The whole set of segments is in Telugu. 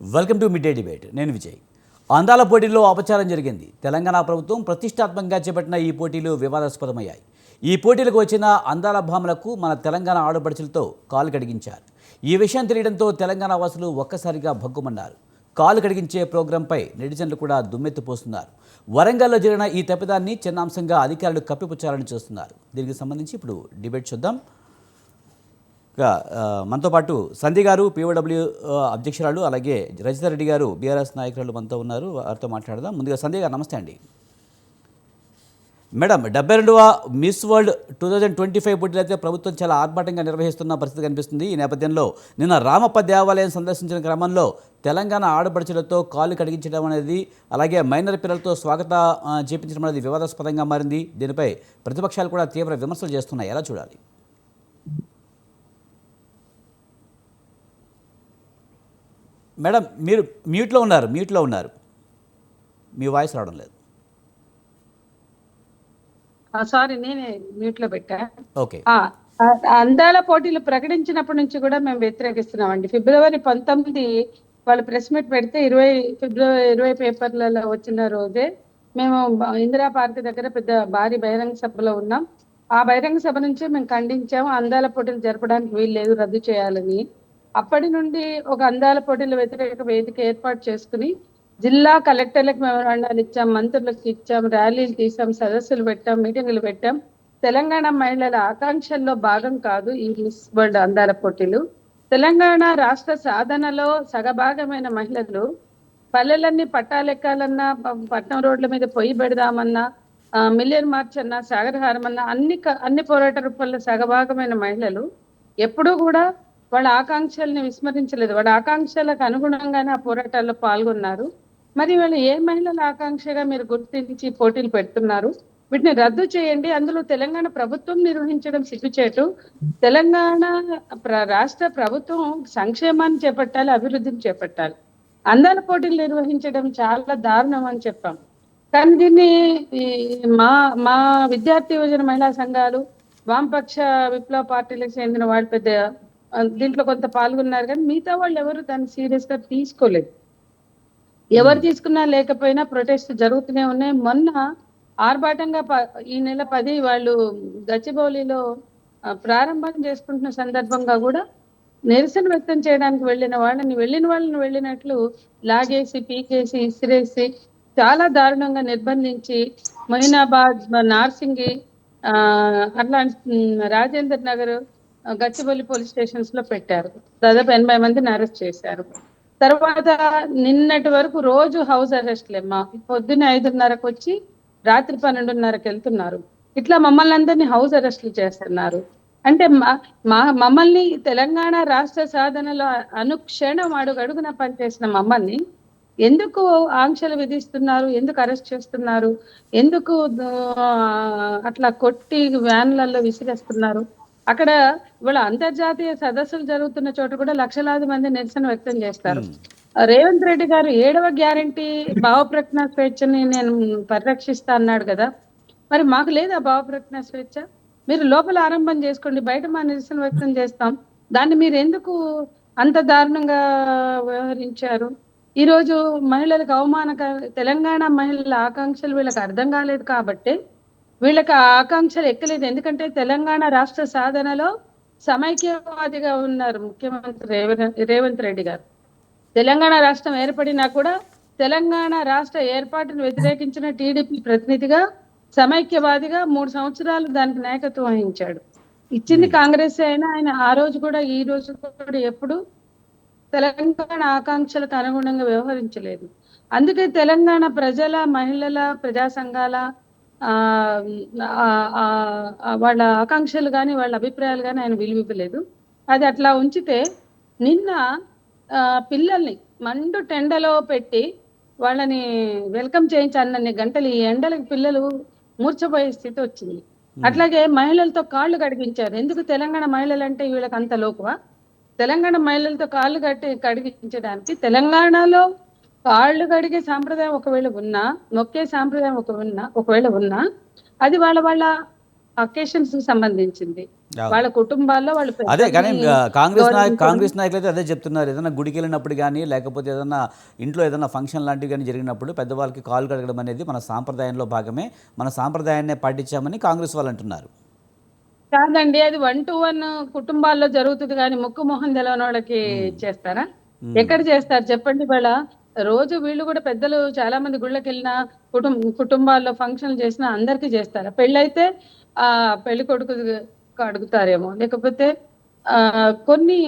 Welcome to mid day debate. నేను విజయ్. అందాల పోటీల్లో అపచారం జరిగింది. తెలంగాణ ప్రభుత్వం ప్రతిష్టాత్మకంగా చేపట్టిన ఈ పోటీలు వివాదాస్పదమయ్యాయి. ఈ పోటీలకు వచ్చిన అందాల భామలకు మన తెలంగాణ ఆడపడుచులతో కాలు కడిగించారు. ఈ విషయం తెలియడంతో తెలంగాణ వాసులు ఒక్కసారిగా భగ్గుమన్నారు. కాలు కడిగించే ప్రోగ్రాంపై నెటిజన్లు కూడా దుమ్మెత్తిపోస్తున్నారు. వరంగల్లో జరిగిన ఈ తప్పిదాన్ని చిన్నాంశంగా అధికారులు కప్పిపుచ్చాలని చూస్తున్నారు. దీనికి సంబంధించి ఇప్పుడు డిబేట్ చూద్దాం. మనతో పాటు సంధ్య గారు పీఓడబ్ల్యూ అధ్యక్షురాలు, అలాగే రజిత రెడ్డి గారు బీఆర్ఎస్ నాయకురాలు మనతో ఉన్నారు. వారితో మాట్లాడదాం. ముందుగా సంధ్య గారు నమస్తే అండి. మేడం, 72వ మిస్ వరల్డ్ 2025 పోటీలు అయితే ప్రభుత్వం చాలా ఆర్భాటంగా నిర్వహిస్తున్న పరిస్థితి కనిపిస్తుంది. ఈ నేపథ్యంలో నిన్న రామప్ప దేవాలయం సందర్శించిన క్రమంలో తెలంగాణ ఆడపడుచులతో కాలు కడిగించడం అనేది, అలాగే మైనర్ పిల్లలతో స్వాగత చేపించడం అనేది వివాదాస్పదంగా మారింది. దీనిపై ప్రతిపక్షాలు కూడా తీవ్ర విమర్శలు చేస్తున్నాయి. ఎలా చూడాలి? మేడం, మీరు మ్యూట్లో ఉన్నారు. మీ వాయిస్ రావడం లేదు. సారీ, నేనే మ్యూట్లో పెట్టా. ఓకే. అందాల పోటీలు ప్రకటించినప్పటి నుంచి కూడా మేము వ్యతిరేకిస్తున్నామండి. ఫిబ్రవరి 19 వాళ్ళు ప్రెస్ మీట్ పెడితే ఫిబ్రవరి 20 పేపర్లలో వచ్చిన రోజే మేము ఇందిరా పార్క్ దగ్గర పెద్ద భారీ బహిరంగ సభలో ఉన్నాం. ఆ బహిరంగ సభ నుంచి మేము ఖండించాము. అందాల పోటీలు జరపడానికి వీలు లేదు, రద్దు చేయాలని. అప్పటి నుండి ఒక అందాల పోటీల వ్యతిరేక వేదిక ఏర్పాటు చేసుకుని జిల్లా కలెక్టర్లకు మెమోరాండాలు ఇచ్చాం, మంత్రులకు ఇచ్చాం, ర్యాలీలు తీసాం, సదస్సులు పెట్టాం, మీటింగులు పెట్టాం. తెలంగాణ మహిళల ఆకాంక్షల్లో భాగం కాదు ఈ మిస్ వరల్డ్ అందాల పోటీలు. తెలంగాణ రాష్ట్ర సాధనలో సగభాగమైన మహిళలు పల్లెలన్నీ పట్టాలెక్కాలన్నా, పట్నం రోడ్ల మీద పొయ్యి పెడదామన్నా, మిలియన్ మార్చ్ అన్నా, సాగరహారం అన్నా అన్ని పోరాట రూపంలో సగభాగమైన మహిళలు ఎప్పుడూ కూడా వాళ్ళ ఆకాంక్షల్ని విస్మరించలేదు. వాళ్ళ ఆకాంక్షలకు అనుగుణంగానే ఆ పోరాటాల్లో పాల్గొన్నారు. మరి వాళ్ళు ఏ మహిళల ఆకాంక్షగా మీరు గుర్తించి పోటీలు పెడుతున్నారు? వీటిని రద్దు చేయండి. అందులో తెలంగాణ ప్రభుత్వం నిర్వహించడం సిగ్గుచేటు. తెలంగాణ రాష్ట్ర ప్రభుత్వం సంక్షేమాన్ని చేపట్టాలి, అభివృద్ధిని చేపట్టాలి. అందాల పోటీలు నిర్వహించడం చాలా దారుణం అని చెప్పాం. కానీ దీన్ని మా విద్యార్థి యువజన మహిళా సంఘాలు, వామపక్ష విప్లవ పార్టీలకు చెందిన వాళ్ళు పెద్ద దీంట్లో కొంత పాల్గొన్నారు. కానీ మిగతా వాళ్ళు ఎవరు దాన్ని సీరియస్ గా తీసుకోలేదు. ఎవరు తీసుకున్నా లేకపోయినా ప్రొటెస్ట్ జరుగుతూనే ఉన్నాయి. మొన్న ఆర్భాటంగా ఈ నెల 10 వాళ్ళు గచ్చిబౌలిలో ప్రారంభం చేసుకుంటున్న సందర్భంగా కూడా నిరసన వ్యక్తం చేయడానికి వెళ్ళిన వాళ్ళని వెళ్ళినట్లు లాగేసి, పీకేసి, ఇసిరేసి చాలా దారుణంగా నిర్బంధించి మొయినాబాద్, నార్సింగి, అట్లా రాజేంద్ర నగర్, గచ్చిబౌలి పోలీస్ స్టేషన్స్ లో పెట్టారు. దాదాపు 80 మందిని అరెస్ట్ చేశారు. తర్వాత నిన్నటి వరకు రోజు హౌస్ అరెస్ట్లేమ్మా. పొద్దున్న 5:30కు వచ్చి రాత్రి 12:30కి వెళ్తున్నారు. ఇట్లా మమ్మల్ని అందరినీ హౌస్ అరెస్ట్లు చేస్తున్నారు. అంటే మమ్మల్ని తెలంగాణ రాష్ట్ర సాధనలో అనుక్షణం అడుగడుగున పనిచేసిన మమ్మల్ని ఎందుకు ఆంక్షలు విధిస్తున్నారు? ఎందుకు అరెస్ట్ చేస్తున్నారు? ఎందుకు అట్లా కొట్టి వ్యాన్లలో విసిరేస్తున్నారు? అక్కడ ఇవాళ అంతర్జాతీయ సదస్సులు జరుగుతున్న చోట కూడా లక్షలాది మంది నిరసన వ్యక్తం చేస్తారు. రేవంత్ రెడ్డి గారు 7వ గ్యారంటీ భావప్రకటన స్వేచ్ఛని నేను పరిరక్షిస్తా అన్నాడు కదా. మరి మాకు లేదా భావప్రకటన స్వేచ్ఛ? మీరు లోపల ఆరంభం చేసుకోండి, బయట మా నిరసన వ్యక్తం చేస్తాం. దాన్ని మీరు ఎందుకు అంత దారుణంగా వ్యవహరించారు? ఈరోజు మహిళలకు తెలంగాణ మహిళల ఆకాంక్షలు వీళ్ళకి అర్థం కాలేదు కాబట్టి వీళ్ళకి ఆకాంక్షలు ఎక్కలేదు. ఎందుకంటే తెలంగాణ రాష్ట్ర సాధనలో సమైక్యవాదిగా ఉన్నారు ముఖ్యమంత్రి రేవంత్ రెడ్డి గారు. తెలంగాణ రాష్ట్రం ఏర్పడినా కూడా తెలంగాణ రాష్ట్ర ఏర్పాటును వ్యతిరేకించిన టీడీపీ ప్రతినిధిగా, సమైక్యవాదిగా 3 సంవత్సరాలు దానికి నాయకత్వం వహించాడు. ఇచ్చింది కాంగ్రెస్ అయినా ఆయన ఆ రోజు కూడా ఈ రోజు కూడా ఎప్పుడు తెలంగాణ ఆకాంక్షలకు అనుగుణంగా వ్యవహరించలేదు. అందుకే తెలంగాణ ప్రజల, మహిళల, ప్రజా సంఘాల వాళ్ళ ఆకాంక్షలు కానీ వాళ్ళ అభిప్రాయాలు కానీ ఆయన విలువివ్వలేదు. అది అట్లా ఉంచితే నిన్న పిల్లల్ని మండు టెండలో పెట్టి వాళ్ళని వెల్కమ్ చేయించి అన్నన్ని గంటలు ఈ ఎండలకు పిల్లలు మూర్చపోయే స్థితి వచ్చింది. అట్లాగే మహిళలతో కాళ్ళు కడిగించారు. ఎందుకు తెలంగాణ మహిళలు అంటే వీళ్ళకి అంత లోకువా? తెలంగాణ మహిళలతో కాళ్ళు కడిగించడానికి తెలంగాణలో కాళ్ళు కడిగే సాంప్రదాయం ఒకవేళ ఉన్నా, నొక్కే సాంప్రదాయం ఒకవేళ ఉన్నా, అది వాళ్ళ అకేషన్స్ కి సంబంధించింది. అవును. వాళ్ళ కుటుంబాల్లో వాళ్ళు అదే కానీ పెద్దల్ని కాంగ్రెస్ గౌరవించడం. నాయకులు అయితే అదే చెప్తున్నారు. ఏదైనా గుడికి వెళ్ళినప్పుడు కానీ, లేకపోతే ఏదైనా ఇంట్లో ఏదైనా ఫంక్షన్ లాంటివి కానీ జరిగినప్పుడు పెద్దవాళ్ళకి కాళ్ళు కడగడం అనేది మన సాంప్రదాయంలో భాగమే. మన సాంప్రదాయాన్నే పాటించామని కాంగ్రెస్ వాళ్ళు అంటున్నారు. కాదండి, అది 1-to-1 కుటుంబాల్లో జరుగుతుంది కానీ ముక్కు మొహం తెలవని వాళ్ళకి ఉమ్, చేస్తారా? ఉమ్, ఎక్కడ చేస్తారు చెప్పండి? వాళ్ళ రోజు వీళ్ళు కూడా పెద్దలు చాలా మంది గుళ్ళకి వెళ్ళినా, కుటుంబాల్లో ఫంక్షన్లు చేసినా అందరికీ చేస్తారా? పెళ్ళైతే ఆ పెళ్లి కొడుకు అడుగుతారేమో, లేకపోతే ఆ కొన్ని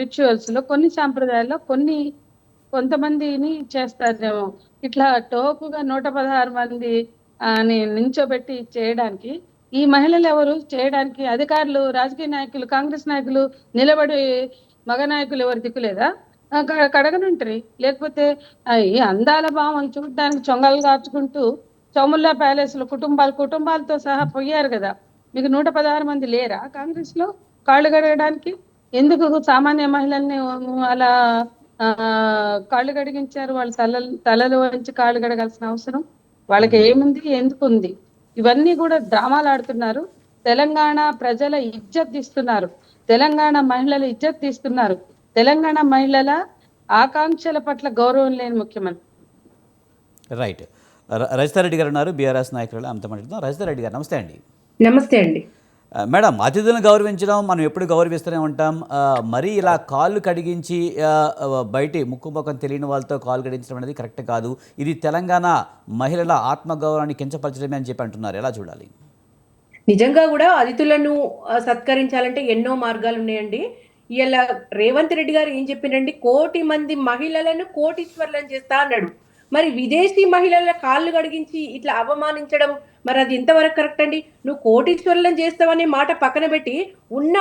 రిచువల్స్ లో, కొన్ని సాంప్రదాయాల్లో కొంతమందిని చేస్తారేమో. ఇట్లా టోకుగా 116 మంది అని నించోబెట్టి చేయడానికి ఈ మహిళలు ఎవరు చేయడానికి? అధికారులు, రాజకీయ నాయకులు, కాంగ్రెస్ నాయకులు నిలబడి మగ నాయకులు ఎవరు దిక్కులేదా? కడగనుంటరి. లేకపోతే ఈ అందాల భావం చూడడానికి చొంగలు కార్చుకుంటూ చౌముల్లా ప్యాలెస్ లో కుటుంబాలతో సహా పోయారు కదా. మీకు 116 మంది లేరా కాంగ్రెస్ లో కాళ్ళు కడగడానికి? ఎందుకు సామాన్య మహిళల్ని అలా ఆ కాళ్ళు కడిగించారు? వాళ్ళ తలలు వంచి కాళ్ళు కడగాల్సిన అవసరం వాళ్ళకి ఉమ్. ఏముంది? ఎందుకు ఉంది? ఇవన్నీ కూడా డ్రామాలు ఆడుతున్నారు. తెలంగాణ ప్రజల ఇజ్జత్ తీస్తున్నారు. తెలంగాణ మహిళల ఇజ్జత్ తీస్తున్నారు. తెలంగాణ మహిళల ఆకాంక్షల పట్ల గౌరవం లేని ముఖ్యమంత్రి. రైట్. రజితారెడ్డి గారు ఉన్నారు, బీఆర్ఎస్ నాయకులు. ఆమెతో మాట్లాడుతున్నాం. రజితారెడ్డి గారు నమస్తే అండి. నమస్తే అండి. మేడం, అతిథులను గౌరవించడం మనం ఎప్పుడు గౌరవిస్తూనే ఉంటాం. మరీ ఇలా కాళ్ళు కడిగించి బయటి ముక్కు ముఖం తెలియని వాళ్ళతో కాళ్ళు కడిగించడం అనేది కరెక్ట్ కాదు. ఇది తెలంగాణ మహిళల ఆత్మగౌరవాన్ని కించపరచడమే అని చెప్పి అంటున్నారు. ఎలా చూడాలి? నిజంగా కూడా అతిథులను సత్కరించాలంటే ఎన్నో మార్గాలు ఉన్నాయండి. ఇలా రేవంత్ రెడ్డి గారు ఏం చెప్పినండి, 1,00,00,000 మంది మహిళలను కోటీశ్వర్లను చేస్తా అన్నాడు. మరి విదేశీ మహిళల కాళ్ళు కడిగించి ఇట్లా అవమానించడం, మరి అది ఎంతవరకు కరెక్ట్ అండి? నువ్వు కోటీశ్వర్లను చేస్తావనే మాట పక్కన పెట్టి, ఉన్న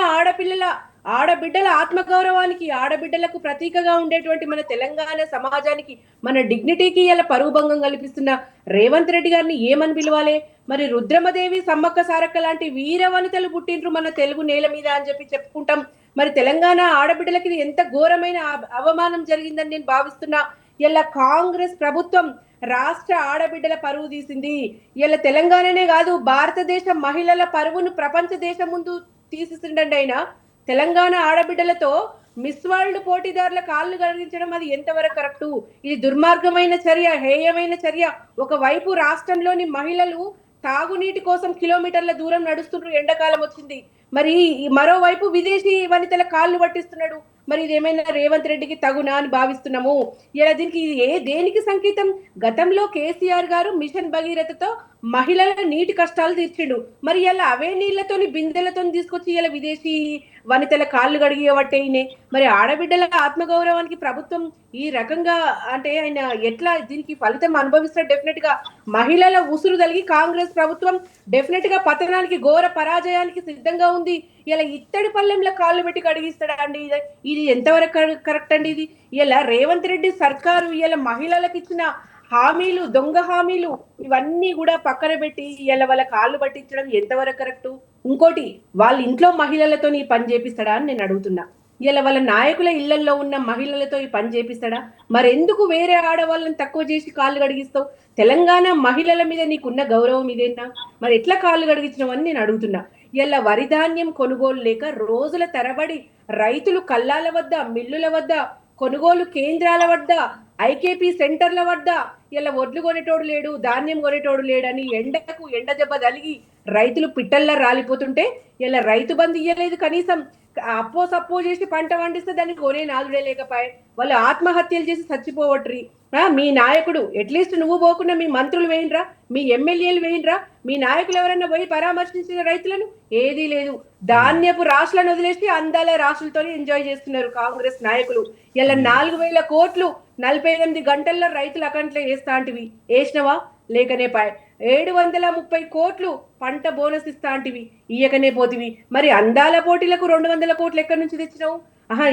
ఆడబిడ్డల ఆత్మగౌరవానికి, ఆడబిడ్డలకు ప్రతీకగా ఉండేటువంటి మన తెలంగాణ సమాజానికి, మన డిగ్నిటీకి ఇలా పరువు భంగం కల్పిస్తున్న రేవంత్ రెడ్డి గారిని ఏమని పిలవాలి? మరి రుద్రమదేవి, సమ్మక్క సారక్క లాంటి వీర వనితలు పుట్టిండ్రు మన తెలుగు నేల మీద అని చెప్పి చెప్పుకుంటాం. మరి తెలంగాణ ఆడబిడ్డలకి ఇది ఎంత ఘోరమైన అవమానం జరిగిందని నేను భావిస్తున్నా. ఇలా కాంగ్రెస్ ప్రభుత్వం రాష్ట్ర ఆడబిడ్డల పరువు తీసింది. ఇలా తెలంగాణనే కాదు, భారతదేశ మహిళల పరువును ప్రపంచ దేశం ముందు తీసిసిండండి ఆయన. తెలంగాణ ఆడబిడ్డలతో మిస్ వరల్డ్ పోటీదారుల కాళ్ళు కడిగించడం అది ఎంతవరకు కరెక్టు? ఇది దుర్మార్గమైన చర్య, హేయమైన చర్య. ఒకవైపు రాష్ట్రంలోని మహిళలు తాగునీటి కోసం కిలోమీటర్ల దూరం నడుస్తుండ్రు, ఎండాకాలం వచ్చింది. మరి మరోవైపు విదేశీ వనితల కాళ్ళు పట్టిస్తున్నాడు. మరి ఇదేమైనా రేవంత్ రెడ్డికి తగునా అని భావిస్తున్నాము. ఇలా దీనికి దేనికి సంకేతం? గతంలో కేసీఆర్ గారు మిషన్ భగీరథతో మహిళల నీటి కష్టాలు తీర్చిండు. మరి ఇలా అవే నీళ్లతోని, బిందెలతో తీసుకొచ్చి ఇలా విదేశీ వనితల కాళ్ళు కడిగేవట్టేనే. మరి ఆడబిడ్డల ఆత్మగౌరవానికి ప్రభుత్వం ఈ రకంగా అంటే ఆయన ఎట్లా దీనికి ఫలితం అనుభవిస్తాడు? డెఫినెట్ గా మహిళల ఉసురు తలిగి కాంగ్రెస్ ప్రభుత్వం డెఫినెట్ గా పతనానికి, ఘోర పరాజయానికి సిద్ధంగా ఉంది. ఇలా ఇత్తడి పల్లెంలో కాళ్ళు పెట్టి కడిగిస్తాడా అండి? ఇది ఎంతవరకు కరెక్ట్ అండి? ఇది ఇలా రేవంత్ రెడ్డి సర్కారు ఇలా మహిళలకు ఇచ్చిన హామీలు, దొంగ హామీలు ఇవన్నీ కూడా పక్కన పెట్టి ఇలా వాళ్ళ కాళ్ళు పట్టించడం ఎంతవరకు కరెక్ట్? ఇంకోటి, వాళ్ళ ఇంట్లో మహిళలతో ఈ పని చేపిస్తాడా అని నేను అడుగుతున్నా. ఇలా వాళ్ళ నాయకుల ఇళ్లలో ఉన్న మహిళలతో ఈ పని చేపిస్తాడా? మరి ఎందుకు వేరే ఆడవాళ్ళని తక్కువ చేసి కాళ్ళు కడిగిస్తావు? తెలంగాణ మహిళల మీద నీకున్న గౌరవం ఇదేనా? మరి ఎట్లా కాళ్ళు కడిగించడం అని నేను అడుగుతున్నా. ఇలా వరి ధాన్యం కొనుగోలు లేక రోజుల తరబడి రైతులు కల్లాల వద్ద, మిల్లుల వద్ద, కొనుగోలు కేంద్రాల వద్ద, ఐకేపీ సెంటర్ల వద్ద ఇలా ఒడ్లు కొనేటోడు లేడు, ధాన్యం కొనేటోడు లేడని ఎండకు ఎండ దెబ్బ తలిగి రైతులు పిట్టల్లా రాలిపోతుంటే ఇలా రైతు బంధు ఇయ్యలేదు. కనీసం సప్పో చేసి పంట పండిస్తే దానికి కొనే నాదుడే లేకపోయే. వాళ్ళు ఆత్మహత్యలు చేసి చచ్చిపోవట్రి. మీ నాయకుడు అట్లీస్ట్ నువ్వు పోకుండా మీ మంత్రులు వేయినరా, మీ ఎమ్మెల్యేలు వేయినరా? మీ నాయకులు ఎవరైనా పోయి పరామర్శించిన రైతులను? ఏదీ లేదు. ధాన్యపు రాష్ట్రాలను వదిలేసి అందాల రాష్ట్రాలతో ఎంజాయ్ చేస్తున్నారు కాంగ్రెస్ నాయకులు. ఇలా 4,000 కోట్లు 48 గంటల్లో రైతుల అకౌంట్లో వేస్తాంటివి, వేసినవా? లేకనే పాయ్. 730 కోట్లు పంట బోనస్ ఇస్తాంటివి, ఇయ్యకనే పోతివి. మరి అందాల పోటీలకు 200 కోట్లు ఎక్కడి నుంచి తెచ్చినావు?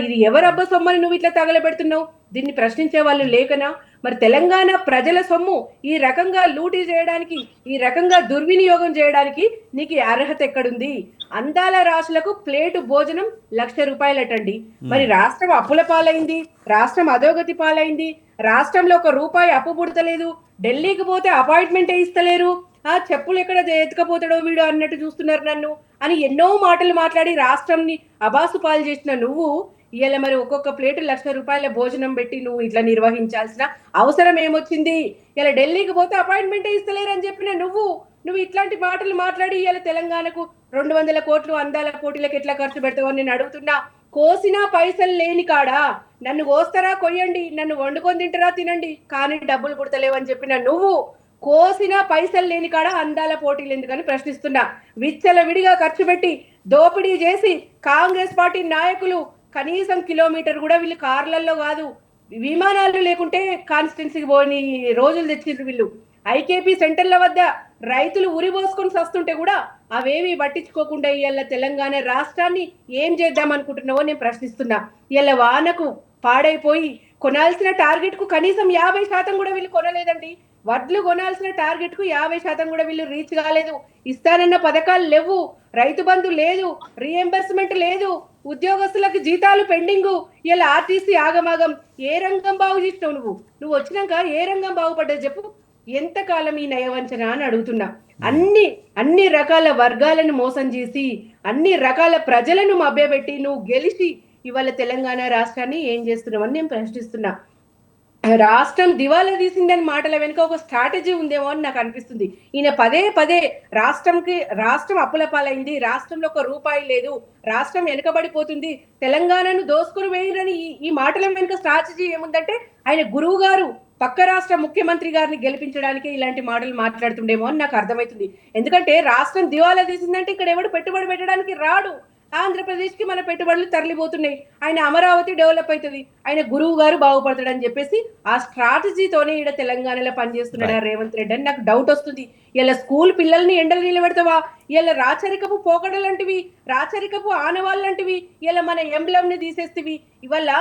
ఇది ఎవరబ్బా సొమ్మని నువ్వు ఇట్లా తగలబెడుతున్నావు? దీన్ని ప్రశ్నించే వాళ్ళు లేకనా? మరి తెలంగాణ ప్రజల సొమ్ము ఈ రకంగా లూటీ చేయడానికి, ఈ రకంగా దుర్వినియోగం చేయడానికి నీకు అర్హత ఎక్కడుంది? అందాల రాశులకు ప్లేటు భోజనం 1,00,000 రూపాయలటండి. మరి రాష్ట్రం అప్పుల పాలైంది, రాష్ట్రం అధోగతి పాలైంది, రాష్ట్రంలో 1 రూపాయి అప్పు పుడతలేదు, ఢిల్లీకి పోతే అపాయింట్మెంటే ఇస్తలేరు. ఆ చెప్పులు ఎక్కడ ఎత్తుకపోతాడో వీడు అన్నట్టు చూస్తున్నారు నన్ను అని ఎన్నో మాటలు మాట్లాడి రాష్ట్రంని అబాసు పాలు చేసిన నువ్వు ఇవాళ మరి ఒక్కొక్క ప్లేటు ₹1,00,000 భోజనం పెట్టి నువ్వు ఇట్లా నిర్వహించాల్సిన అవసరం ఏమొచ్చింది? ఇలా ఢిల్లీకి పోతే అపాయింట్మెంట్ ఇస్తలేరని చెప్పిన నువ్వు ఇట్లాంటి మాటలు మాట్లాడి ఇవాళ తెలంగాణకు 200 కోట్లు అందాల పోటీలకు ఎట్లా ఖర్చు పెడతావని నేను అడుగుతున్నా. కోసినా పైసలు లేని కాడా నన్ను కోస్తారా కొయ్యండి, నన్ను వండుకొని తింటారా తినండి, కానీ డబ్బులు పుడతలేవని చెప్పిన నువ్వు కోసినా పైసలు లేని కాడ అందాల పోటీలు ఎందుకని ప్రశ్నిస్తున్నా. విచ్చలవిడిగా ఖర్చు పెట్టి దోపిడీ చేసి కాంగ్రెస్ పార్టీ నాయకులు కనీసం కిలోమీటర్ కూడా వీళ్ళు కార్లలో కాదు విమానాలు లేకుంటే కాన్స్టిట్యున్సీకి పోని రోజులు తెచ్చిండ్రు వీళ్ళు. ఐకేపీ సెంటర్ల వద్ద రైతులు ఉరిపోసుకొని సస్తుంటే కూడా అవేవి పట్టించుకోకుండా ఇవాళ తెలంగాణ రాష్ట్రాన్ని ఏం చేద్దాం అనుకుంటున్నావో నేను ప్రశ్నిస్తున్నా. ఇవాళ వానకు పాడైపోయి కొనాల్సిన టార్గెట్ కు కనీసం 50% కూడా వీళ్ళు కొనలేదండి. వడ్లు కొనాల్సిన టార్గెట్ కు 50% కూడా వీళ్ళు రీచ్ కాలేదు. ఇస్తానన్న పథకాలు లేవు, రైతు బంధు లేదు, రీఎంబర్స్మెంట్ లేదు, ఉద్యోగస్తులకు జీతాలు పెండింగ్. ఇలా ఆర్టీసీ ఆగమాగం. ఏ రంగం బాగు చేసినావు నువ్వు వచ్చినాక ఏ రంగం బాగుపడ్డది చెప్పు? ఎంతకాలం ఈ నయవంచన అని అడుగుతున్నా. అన్ని రకాల వర్గాలను మోసం చేసి అన్ని రకాల ప్రజలను మభ్యపెట్టి నువ్వు గెలిచి ఇవాళ తెలంగాణ రాష్ట్రాన్ని ఏం చేస్తున్నావని నేను ప్రశ్నిస్తున్నా. రాష్ట్రం దివాలా తీసిందని మాటల వెనుక ఒక స్ట్రాటజీ ఉందేమో అని నాకు అనిపిస్తుంది. ఈయన పదే రాష్ట్రం అప్పుల పాలైంది, రాష్ట్రంలో ఒక రూపాయి లేదు, రాష్ట్రం వెనుకబడిపోతుంది, తెలంగాణను దోసుకుని వేయరని ఈ మాటల వెనుక స్ట్రాటజీ ఏముందంటే ఆయన గురువు గారు పక్క రాష్ట్ర ముఖ్యమంత్రి గారిని గెలిపించడానికి ఇలాంటి మాటలు మాట్లాడుతుండేమో అని నాకు అర్థమవుతుంది. ఎందుకంటే రాష్ట్రం దివాలా తీసిందంటే ఇక్కడ ఎవడు పెట్టుబడి పెట్టడానికి రాడు. ఆంధ్రప్రదేశ్ కి మన పెట్టుబడులు తరలిపోతున్నాయి, ఆయన అమరావతి డెవలప్ అవుతుంది, ఆయన గురువు గారు బాగుపడతాడని చెప్పేసి ఆ స్ట్రాటజీతోనే ఇక్కడ తెలంగాణలో పనిచేస్తున్నాడు రేవంత్ రెడ్డి అని నాకు డౌట్ వస్తుంది. ఇలా స్కూల్ పిల్లల్ని ఎండలు నిలబెడతావా? ఇలా రాచరికపు పోకడలంటివి, రాచరికపు ఆనవాళ్ళంటివి, ఇలా మన ఎంబ్లంని తీసేస్తేవి, ఇవాళ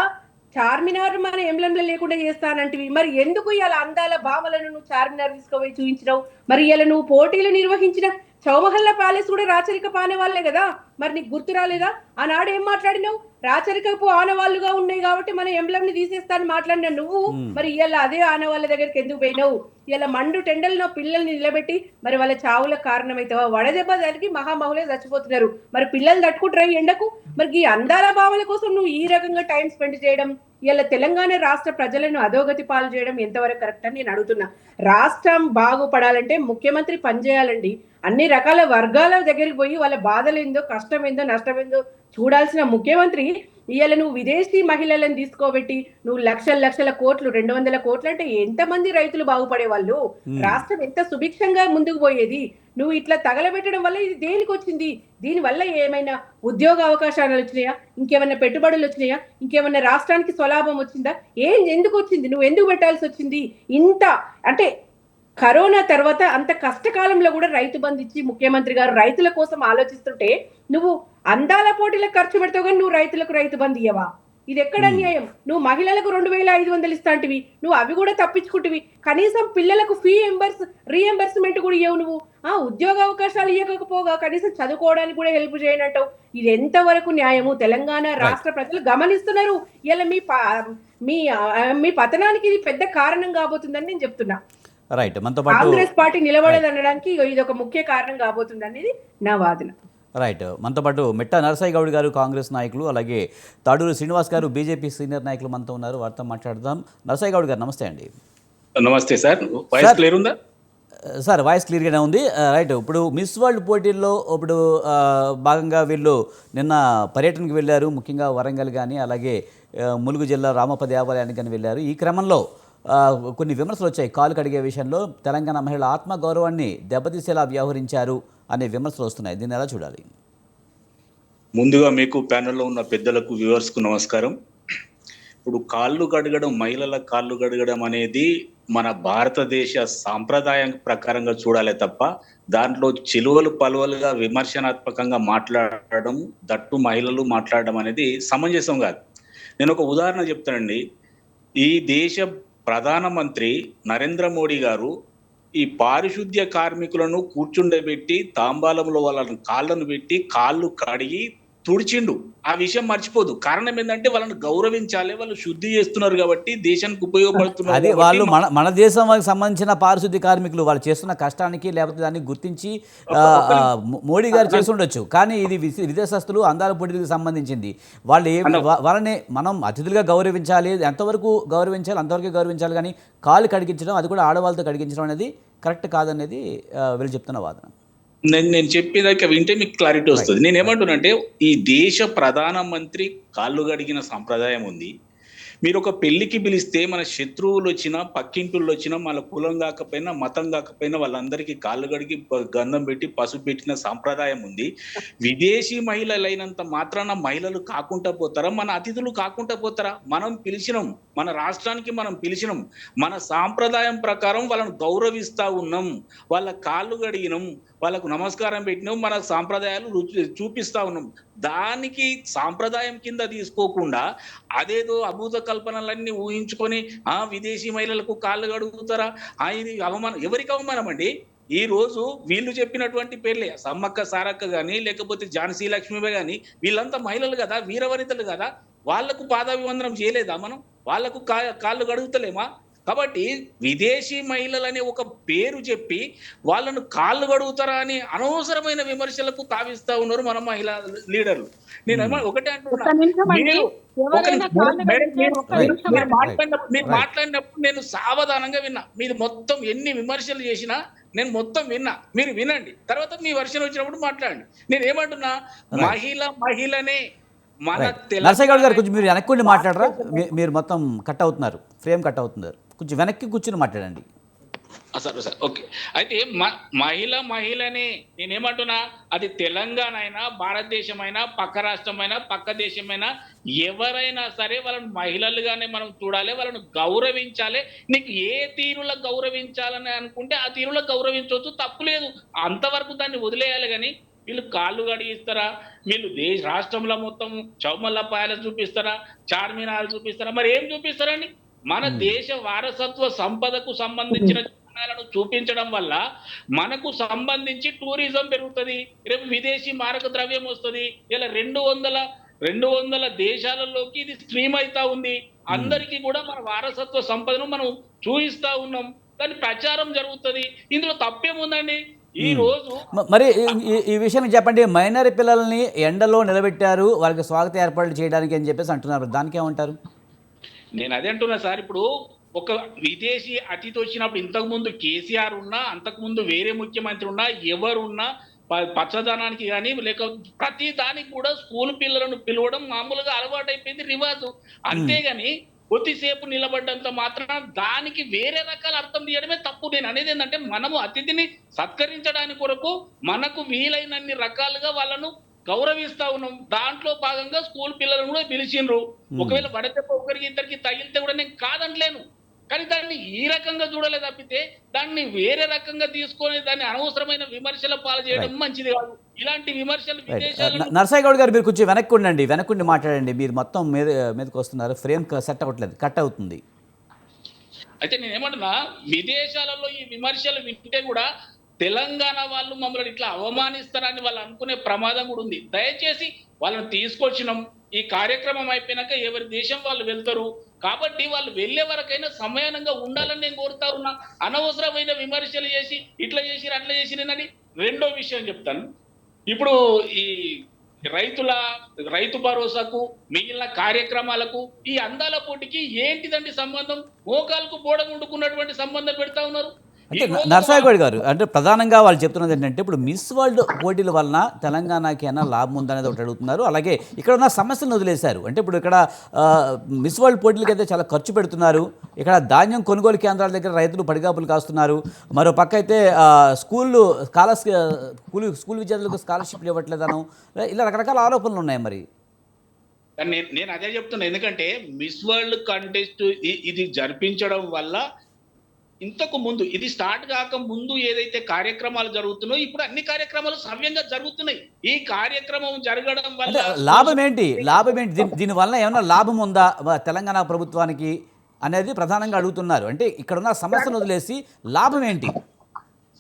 చార్మినార్ మన ఎంబ్లంలో లేకుండా చేస్తానంటివి. మరి ఎందుకు ఇలా అందాల భామలను నువ్వు చార్మినార్ తీసుకుపోయి చూపించినావు? మరి ఇలా నువ్వు పోటీలు నిర్వహించిన చౌమహల్లా ప్యాలెస్ కూడా రాచరికపు ఆనవాళ్లే కదా, మరి నీకు గుర్తు రాలేదా? ఆనాడు ఏం మాట్లాడినావు? రాచరికపు ఆనవాళ్లుగా ఉన్నాయి కాబట్టి మన ఎంబ్లంని తీసేస్తాను మాట్లాడిన నువ్వు మరి ఇలా అదే ఆనవాళ్ళ దగ్గరికి ఎందుకు పోయినావు? ఇలా మండు టెండల్లో పిల్లల్ని నిలబెట్టి మరి వాళ్ళ చావులకు కారణమైతావా? వడదెబ్బ దానికి మహామహులే చచ్చిపోతున్నారు, మరి పిల్లలు తట్టుకుంటారు ఎండకు. మరి ఈ అందాల భావాల కోసం నువ్వు ఈ రకంగా టైం స్పెండ్ చేయడం, ఇలా తెలంగాణ రాష్ట్ర ప్రజలను అధోగతి పాలు చేయడం ఎంతవరకు కరెక్ట్ అని నేను అడుగుతున్నా. రాష్ట్రం బాగుపడాలంటే ముఖ్యమంత్రి పనిచేయాలండి. అన్ని రకాల వర్గాల దగ్గరికి పోయి వాళ్ళ బాధలేందో, కష్టమేందో, నష్టమేందో చూడాల్సిన ముఖ్యమంత్రి ఇవాళ నువ్వు విదేశీ మహిళలను తీసుకోబెట్టి నువ్వు లక్షల కోట్లు, 200 కోట్లు అంటే ఎంతమంది రైతులు బాగుపడే వాళ్ళు? రాష్ట్రం ఎంత సుభిక్షంగా ముందుకు పోయేది? నువ్వు ఇట్లా తగలబెట్టడం వల్ల ఇది దేనికి వచ్చింది? దీనివల్ల ఏమైనా ఉద్యోగ అవకాశాలు వచ్చినాయా? ఇంకేమైనా పెట్టుబడులు వచ్చినాయా? ఇంకేమైనా రాష్ట్రానికి స్వలాభం వచ్చిందా? ఎందుకు వచ్చింది? నువ్వు ఎందుకు పెట్టాల్సి వచ్చింది? ఇంత అంటే కరోనా తర్వాత అంత కష్టకాలంలో కూడా రైతు బంధు ఇచ్చి ముఖ్యమంత్రి గారు రైతుల కోసం ఆలోచిస్తుంటే నువ్వు అందాల పోటీలకు ఖర్చు పెడతావు కానీ నువ్వు రైతులకు రైతు బంధు ఇయ్యవా? ఇది ఎక్కడ అన్యాయం? నువ్వు మహిళలకు 2,500 ఇస్తాంటివి, నువ్వు అవి కూడా తప్పించుకుంటువి. కనీసం పిల్లలకు రీఎంబర్స్మెంట్ కూడా ఇవ్వవు నువ్వు. ఉద్యోగ అవకాశాలు ఇవ్వకపోగా కనీసం చదువుకోవడానికి కూడా హెల్ప్ చేయనట్టు. ఇది ఎంతవరకు న్యాయము? తెలంగాణ రాష్ట్ర ప్రజలు గమనిస్తున్నారు. ఇలా మీ పతనానికి ఇది పెద్ద కారణం కాబోతుందని నేను చెప్తున్నా. రైట్, మనతో పాటు కాంగ్రెస్ పార్టీ నిలబడదనడానికి ఇది ఒక ముఖ్య కారణం కాబోతుంది అనేది నా వాదన. రైట్, మనతో పాటు మిట్టా నరసయ్య గౌడ్ గారు కాంగ్రెస్ నాయకులు, అలాగే తాడూరు శ్రీనివాస్ గారు బీజేపీ సీనియర్ నాయకులు మనతో ఉన్నారు, వారితో మాట్లాడదాం. నరసయ్య గౌడ్ గారు నమస్తే అండి. నమస్తే సార్, వాయిస్ క్లియర్ ఉందా? సార్ వాయిస్ క్లియర్గానే ఉంది. రైట్, ఇప్పుడు మిస్ వరల్డ్ పోటీల్లో ఇప్పుడు భాగంగా వీళ్ళు నిన్న పర్యటనకు వెళ్ళారు, ముఖ్యంగా వరంగల్ కానీ అలాగే ములుగు జిల్లా రామప్ప దేవాలయానికి కానీ వెళ్ళారు. ఈ క్రమంలో కొన్ని విమర్శలు వచ్చాయి. కాలు కడిగే విషయంలో తెలంగాణ మహిళల ఆత్మగౌరవాన్ని దెబ్బతీసేలా వ్యవహరించారు అనే విమర్శలు వస్తున్నాయి. దీన్ని ఎలా చూడాలి? ముందుగా మీకు ప్యానెల్లో ఉన్న పెద్దలకు, వ్యూవర్స్కు నమస్కారం. ఇప్పుడు కాళ్ళు కడగడం, మహిళల కాళ్ళు కడగడం అనేది మన భారతదేశ సాంప్రదాయం ప్రకారంగా చూడాలి తప్ప దాంట్లో చిలువలు పలువలుగా విమర్శనాత్మకంగా మాట్లాడడం, దట్టు మహిళలు మాట్లాడడం అనేది సమంజసం కాదు. నేను ఒక ఉదాహరణ చెప్తానండి. ఈ దేశ ప్రధానమంత్రి నరేంద్ర మోడీ గారు ఈ పారిశుద్ధ్య కార్మికులను కూర్చుండబెట్టి తాంబాలంలో వాళ్ళ కాళ్ళను పెట్టి కాళ్ళు కడిగి తుడిచిండు. ఆ విషయం మర్చిపోదు. కారణం ఏంటంటే వాళ్ళని గౌరవించాలి, వాళ్ళు శుద్ధి చేస్తున్నారు కాబట్టి, దేశానికి ఉపయోగపడుతున్నారు అది కాబట్టి వాళ్ళు మన దేశానికి సంబంధించిన పారిశుద్ధ్య కార్మికులు వాళ్ళు చేస్తున్న కష్టానికి లేకపోతే దాన్ని గుర్తించి మోడీ గారు చేసి ఉండొచ్చు. కానీ ఇది విదేశస్తులు అందాల పోటీలకు సంబంధించింది. వాళ్ళు వాళ్ళని మనం అతిథులుగా గౌరవించాలి, ఎంతవరకు గౌరవించాలి అంతవరకు గౌరవించాలి. కానీ కాళ్ళు కడిగించడం, అది కూడా ఆడవాళ్ళతో కడిగించడం అనేది కరెక్ట్ కాదనేది వీళ్ళు చెప్తున్న వాదన. నేను చెప్పేదాకా వింటే మీకు క్లారిటీ వస్తుంది. నేను ఏమంటున్నానంటే, ఈ దేశ ప్రధానమంత్రి కాళ్ళు గడిగిన సంప్రదాయం ఉంది. మీరు ఒక పెళ్లికి పిలిస్తే మన శత్రువులు వచ్చినా, పక్కింటుళ్ళు వచ్చినా, మన కులం కాకపోయినా, మతం కాకపోయినా వాళ్ళందరికీ కాళ్ళు గడిగి గంధం పెట్టి పసుపు పెట్టిన సాంప్రదాయం ఉంది. విదేశీ మహిళలైనంత మాత్రాన మహిళలు కాకుండా పోతారా? మన అతిథులు కాకుండా పోతారా? మనం పిలిచినాం, మన రాష్ట్రానికి మనం పిలిచినాం, మన సాంప్రదాయం ప్రకారం వాళ్ళను గౌరవిస్తా ఉన్నాం, వాళ్ళ కాళ్ళు గడిగినాం, వాళ్ళకు నమస్కారం పెట్టినాం, మన సాంప్రదాయాలు చూపిస్తా ఉన్నాం. దానికి సాంప్రదాయం కింద తీసుకోకుండా అదేదో అభూత కల్పనలన్నీ ఊహించుకొని విదేశీ మహిళలకు కాళ్ళు గడుగుతారా? ఇది అవమానం. ఎవరికి అవమానం అండి? ఈ రోజు వీళ్ళు చెప్పినటువంటి పేర్లే, సమ్మక్క సారక్క గాని, లేకపోతే ఝాన్సీ లక్ష్మీబాయి గాని, వీళ్ళంతా మహిళలు కదా, వీరవనితలు కదా. వాళ్లకు పాదాభివందనం చేయలేదా మనం? వాళ్లకు కాళ్ళు గడుగుతలేమా? కాబట్టి విదేశీ మహిళలనే ఒక పేరు చెప్పి వాళ్ళను కాళ్ళు గడుగుతారా అని అనవసరమైన విమర్శలకు తావిస్తా ఉన్నారు మన మహిళా లీడర్లు. నేను ఒకటే అంటున్నా, మీరు మాట్లాడినప్పుడు నేను సావధానంగా విన్నా. మీరు మొత్తం ఎన్ని విమర్శలు చేసినా నేను మొత్తం విన్నా. మీరు వినండి, తర్వాత మీ వర్షన్ వచ్చినప్పుడు మాట్లాడండి. నేను ఏమంటున్నా, మహిళనే మన నరసయ్య గౌడ్ గారు కొంచెం మీరు వెనక్కి మాట్లాడరా? మీరు మొత్తం కట్ అవుతున్నారు, ఫ్రేమ్ కట్ అవుతున్నారు. కొంచెం వెనక్కి కూర్చుని మాట్లాడండి. సరే ఓకే. అయితే మహిళనే నేనేమంటున్నా, అది తెలంగాణ అయినా, భారతదేశం అయినా, పక్క రాష్ట్రమైనా, పక్క దేశమైనా, ఎవరైనా సరే వాళ్ళని మహిళలుగానే మనం చూడాలి, వాళ్ళను గౌరవించాలి. నీకు ఏ తీరులో గౌరవించాలని అనుకుంటే ఆ తీరులో గౌరవించవచ్చు, తప్పు లేదు. అంతవరకు దాన్ని వదిలేయాలి. కానీ వీళ్ళు కాళ్ళు గడిగిస్తారా? వీళ్ళు రాష్ట్రంలో మొత్తం చౌమల్ల పాయలు చూపిస్తారా? చార్మినార్లు చూపిస్తారా? మరి ఏం చూపిస్తారండి? మన దేశ వారసత్వ సంపదకు సంబంధించిన చిహ్నాలను చూపించడం వల్ల మనకు సంబంధించి టూరిజం పెరుగుతుంది. రేపు విదేశీ మారక ద్రవ్యం వస్తుంది. ఇలా 200 దేశాలలోకి ఇది స్ట్రీమ్ అవుతా ఉంది. అందరికీ కూడా మన వారసత్వ సంపదను మనం చూపిస్తా ఉన్నాం, దాని ప్రచారం జరుగుతుంది. ఇందులో తప్పేముందండి? ఈ రోజు మరి ఈ విషయం చెప్పండి. మైనర్ పిల్లల్ని ఎండలో నిలబెట్టారు, వాళ్ళకి స్వాగత ఏర్పాట్లు చేయడానికి అని చెప్పేసి అంటున్నారు. దానికి ఏమంటారు? నేను అదే అంటున్నా సార్. ఇప్పుడు ఒక విదేశీ అతిథి వచ్చినప్పుడు, ఇంతకు ముందు కేసీఆర్ ఉన్నా, అంతకుముందు వేరే ముఖ్యమంత్రి ఉన్నా, ఎవరున్నా పచ్చదనానికి కానీ లేక ప్రతి దానికి కూడా స్కూల్ పిల్లలను పిలవడం మామూలుగా అలవాటు అయిపోయింది, రివాజు. అంతేగాని కొద్దిసేపు నిలబడ్డంత మాత్రాన దానికి వేరే రకాల అర్థం తీయడమే తప్పు. నేను అనేది ఏంటంటే, మనము అతిథిని సత్కరించడానికి కొరకు మనకు వీలైనన్ని రకాలుగా వాళ్ళను గౌరవిస్తా ఉన్నాం. దాంట్లో భాగంగా స్కూల్ పిల్లలను కూడా పిలిచిండ్రు. ఒకవేళ వడదెబ్బ ఒకరికి ఇద్దరికి తగిలితే కూడా నేను కాదంటలేను, కానీ దాన్ని ఈ రకంగా చూడలే తప్పితే దాన్ని వేరే రకంగా తీసుకొని దాన్ని అనవసరమైన విమర్శల పాలు చేయడం మంచిది కాదు. ఇలాంటి విమర్శలు విదేశాల్లో. నరసయ్య గౌడ్ గారు మీరు కొంచెం వెనక్కుండి మాట్లాడండి. మీరు మొత్తం మీదకి వస్తున్నారు, ఫ్రేమ్ సెట్ అవ్వట్లేదు, కట్ అవుతుంది. అయితే నేనేమంటున్నా, విదేశాలలో ఈ విమర్శలు వింటే కూడా తెలంగాణ వాళ్ళు మమ్మల్ని ఇట్లా అవమానిస్తారని వాళ్ళు అనుకునే ప్రమాదం కూడా ఉంది. దయచేసి వాళ్ళని తీసుకొచ్చినాం. ఈ కార్యక్రమం అయిపోయినాక ఎవరి దేశం వాళ్ళు వెళ్తారు కాబట్టి వాళ్ళు వెళ్ళే వరకైనా సమయానంగా ఉండాలని నేను కోరుతా ఉన్నా. అనవసరమైన విమర్శలు చేసి ఇట్లా చేసి అట్లా చేసినని. రెండో విషయం చెప్తాను. ఇప్పుడు ఈ రైతు భరోసాకు, మిగిలిన కార్యక్రమాలకు, ఈ అందాల పోటీకి ఏంటిదండి సంబంధం? మోకాలకు బోడ వండుకున్నటువంటి సంబంధం పెడతా ఉన్నారు. అంటే నరసయ్య గౌడ్ గారు, అంటే ప్రధానంగా వాళ్ళు చెప్తున్నది ఏంటంటే, ఇప్పుడు మిస్ వరల్డ్ పోటీల వలన తెలంగాణకి ఏమైనా లాభం ఉందనేది ఒకటి అడుగుతున్నారు. అలాగే ఇక్కడ ఉన్న సమస్యలను వదిలేశారు. అంటే ఇప్పుడు ఇక్కడ మిస్ వరల్డ్ పోటీలకి అయితే చాలా ఖర్చు పెడుతున్నారు. ఇక్కడ ధాన్యం కొనుగోలు కేంద్రాల దగ్గర రైతులు పడిగాపులు కాస్తున్నారు. మరో పక్క అయితే స్కూల్ విద్యార్థులకు స్కాలర్షిప్లు ఇవ్వట్లేదను, ఇలా రకరకాల ఆరోపణలు ఉన్నాయి. మరి నేను అదే చెప్తున్నా. ఎందుకంటే మిస్ వరల్డ్ కంటెస్ట్ ఇది జరిపించడం వల్ల ఇంతకు ముందు, ఇది స్టార్ట్ కాక ముందు ఏదైతే కార్యక్రమాలు జరుగుతున్నాయో ఇప్పుడు అన్ని కార్యక్రమాలు సవ్యంగా జరుగుతున్నాయి. ఈ కార్యక్రమం జరగడం వల్ల లాభం ఏంటి? దీనివల్ల ఏమైనా లాభం ఉందా తెలంగాణ ప్రభుత్వానికి అనేది ప్రధానంగా అడుగుతున్నారు. అంటే ఇక్కడ ఉన్న సమస్యను వదిలేసి లాభం ఏంటి?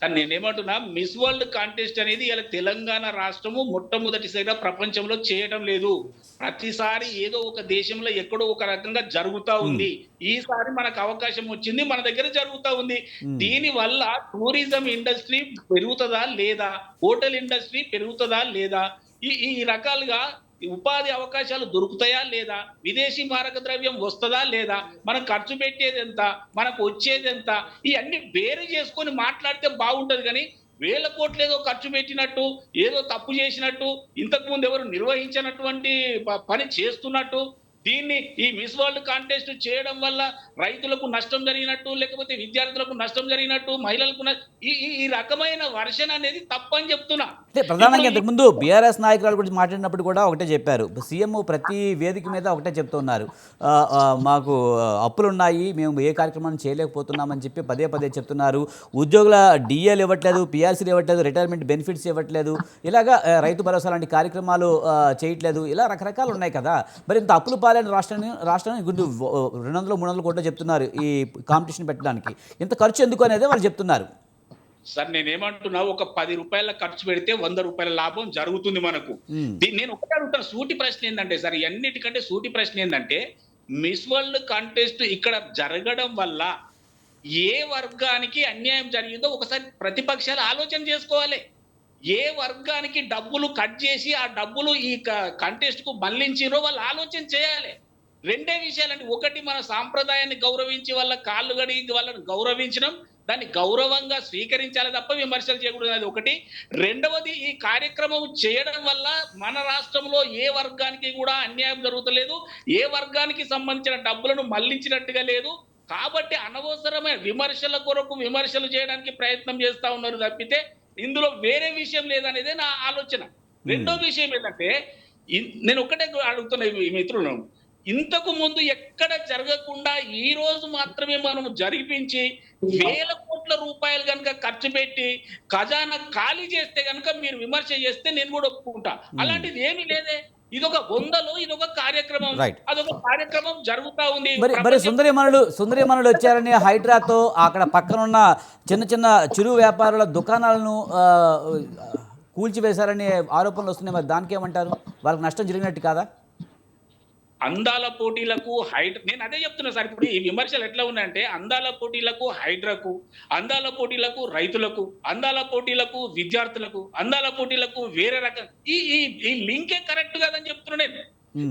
కానీ నేనేమంటున్నా, మిస్ వరల్డ్ కాంటెస్ట్ అనేది ఇలా తెలంగాణ రాష్ట్రము మొట్టమొదటిసారిగా ప్రపంచంలో చేయడం లేదు. ప్రతిసారి ఏదో ఒక దేశంలో ఎక్కడో ఒక రకంగా జరుగుతా ఉంది. ఈసారి మనకు అవకాశం వచ్చింది, మన దగ్గర జరుగుతా ఉంది. దీని వల్ల టూరిజం ఇండస్ట్రీ పెరుగుతుందా లేదా, హోటల్ ఇండస్ట్రీ పెరుగుతుందా లేదా, ఈ ఈ రకాలుగా ఉపాధి అవకాశాలు దొరుకుతాయా లేదా, విదేశీ మారక ద్రవ్యం వస్తుందా లేదా, మనం ఖర్చు పెట్టేది ఎంత, మనకు వచ్చేది ఎంత, ఇవన్నీ వేరు చేసుకొని మాట్లాడితే బాగుంటది. కానీ వేల కోట్లు ఏదో ఖర్చు పెట్టినట్టు, ఏదో తప్పు చేసినట్టు, ఇంతకు ముందు ఎవరు నిర్వహించినటువంటి పని చేస్తున్నట్టు, దీన్ని ఈ మిస్ వరల్డ్ కాంటెస్ట్ చేయడం వల్ల రైతులకు నష్టం జరిగినట్టు, లేకపోతే విద్యార్థులకు నష్టం జరిగినట్టు, మహిళలకు ఈ ఈ ఈ రకమైన వర్షన్ అనేది తప్పని చెప్తున్నా. అంటే ప్రధానంగా ఇంతకుముందు బీఆర్ఎస్ నాయకురాల గురించి మాట్లాడినప్పుడు కూడా ఒకటే చెప్పారు. సీఎం ప్రతి వేదిక మీద ఒకటే చెప్తున్నారు, మాకు అప్పులు ఉన్నాయి, మేము ఏ కార్యక్రమాన్ని చేయలేకపోతున్నామని చెప్పి పదే పదే చెప్తున్నారు. ఉద్యోగుల డిఏలు ఇవ్వట్లేదు, పిఆర్సీలు ఇవ్వట్లేదు, రిటైర్మెంట్ బెనిఫిట్స్ ఇవ్వట్లేదు, ఇలాగా రైతు భరోసా లాంటి కార్యక్రమాలు చేయట్లేదు, ఇలా రకరకాలు ఉన్నాయి కదా. మరి ఇంత అప్పులు పాలైన రాష్ట్రాన్ని 200-300 కోట్లు చెప్తున్నారు ఈ కాంపిటీషన్ పెట్టడానికి. ఇంత ఖర్చు ఎందుకు అనేది వాళ్ళు చెప్తున్నారు. సార్ నేనేమంటున్నా, ఒక 10 రూపాయల ఖర్చు పెడితే 100 రూపాయల లాభం జరుగుతుంది మనకు. నేను ఒకటే అడుగుతాను, సూటి ప్రశ్న ఏంటంటే సార్, అన్నిటికంటే సూటి ప్రశ్న ఏంటంటే, మిస్ వరల్డ్ కాంటెస్ట్ ఇక్కడ జరగడం వల్ల ఏ వర్గానికి అన్యాయం జరిగిందో ఒకసారి ప్రతిపక్షాలు ఆలోచన చేసుకోవాలి. ఏ వర్గానికి డబ్బులు కట్ చేసి ఆ డబ్బులు ఈ కంటెస్ట్ కు మళ్లించిరో వాళ్ళు ఆలోచన చేయాలి. రెండే విషయాలండి. ఒకటి, మన సాంప్రదాయాన్ని గౌరవించి వాళ్ళ కాళ్ళు గడిగి వాళ్ళని గౌరవించడం, దాన్ని గౌరవంగా స్వీకరించాలి తప్ప విమర్శలు చేయకూడదు, అది ఒకటి. రెండవది, ఈ కార్యక్రమం చేయడం వల్ల మన రాష్ట్రంలో ఏ వర్గానికి కూడా అన్యాయం జరుగుతలేదు, ఏ వర్గానికి సంబంధించిన డబ్బులను మళ్లించినట్టుగా లేదు. కాబట్టి అనవసరమైన విమర్శల కొరకు విమర్శలు చేయడానికి ప్రయత్నం చేస్తా ఉన్నారు తప్పితే ఇందులో వేరే విషయం లేదనేదే నా ఆలోచన. రెండో విషయం ఏంటంటే, నేను ఒకటే అడుగుతున్నా ఈ మిత్రులను, ఇంతకు ముందు ఎక్కడ జరగకుండా ఈ రోజు మాత్రమే మనం జరిపించి వేల కోట్ల రూపాయలు కనుక ఖర్చు పెట్టి ఖజానా ఖాళీ చేస్తే కనుక మీరు విమర్శ చేస్తే నేను కూడా ఒప్పుకుంటా. అలాంటిది ఏమీ లేదే. ఇదొక వందలో ఇదొక కార్యక్రమం, అదొక కార్యక్రమం జరుగుతా ఉంది. మరి సుందరీమణులు వచ్చారని హైడ్రాతో అక్కడ పక్కనున్న చిన్న చిన్న చిరు వ్యాపారుల దుకాణాలను కూల్చివేశారని ఆరోపణలు వస్తున్నాయి. మరి దానికి ఏమంటారు? వాళ్ళకి నష్టం జరిగినట్టు కాదా? అందాల పోటీలకు నేను అదే చెప్తున్నా సార్. ఇప్పుడు ఈ విమర్శలు ఎట్లా ఉన్నాయంటే, అందాల పోటీలకు హైడ్రాకు, అందాల పోటీలకు రైతులకు, అందాల పోటీలకు విద్యార్థులకు, అందాల పోటీలకు వేరే రకం ఈ లింకే కరెక్ట్ కాదని చెప్తున్నా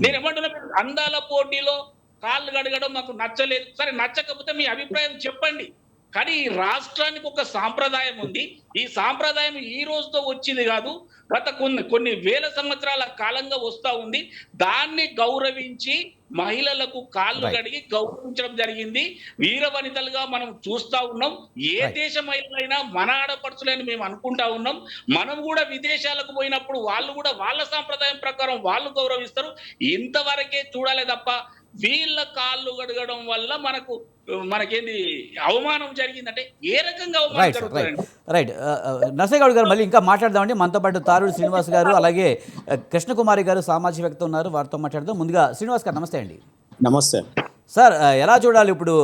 నేను ఏమంటున్నా, అందాల పోటీలో కాళ్ళు గడగడం మాకు నచ్చలేదు. సరే, నచ్చకపోతే మీ అభిప్రాయం చెప్పండి. కానీ ఈ రాష్ట్రానికి ఒక సాంప్రదాయం ఉంది. ఈ సాంప్రదాయం ఈ రోజుతో వచ్చింది కాదు, గత కొన్ని వేల సంవత్సరాల కాలంగా వస్తా ఉంది. దాన్ని గౌరవించి మహిళలకు కాళ్ళు కడిగి గౌరవించడం జరిగింది. వీర వనితలుగా మనం చూస్తా ఉన్నాం. ఏ దేశ మహిళలైనా మన ఆడపడుచులని మేము అనుకుంటా ఉన్నాం. మనం కూడా విదేశాలకు పోయినప్పుడు వాళ్ళు కూడా వాళ్ళ సాంప్రదాయం ప్రకారం వాళ్ళు గౌరవిస్తారు. ఇంతవరకే చూడాలి తప్ప వీళ్ళ కాళ్ళు గడగడం వల్ల మనకేంది అవమానం జరిగిందంటే ఏ రకంగా అవమానం జరుగుతుందండి? రైట్. నరసయ్య గౌడ్ గారు మళ్ళీ ఇంకా మాట్లాడదామండి. మనతో పాటు తారూరు శ్రీనివాస్ గారు, అలాగే కృష్ణకుమారి గారు సామాజికవేత్త ఉన్నారు, వారితో మాట్లాడదాం. ముందుగా శ్రీనివాస్ గారు నమస్తే అండి. నమస్తే సార్. ఎలా చూడాలి ఇప్పుడు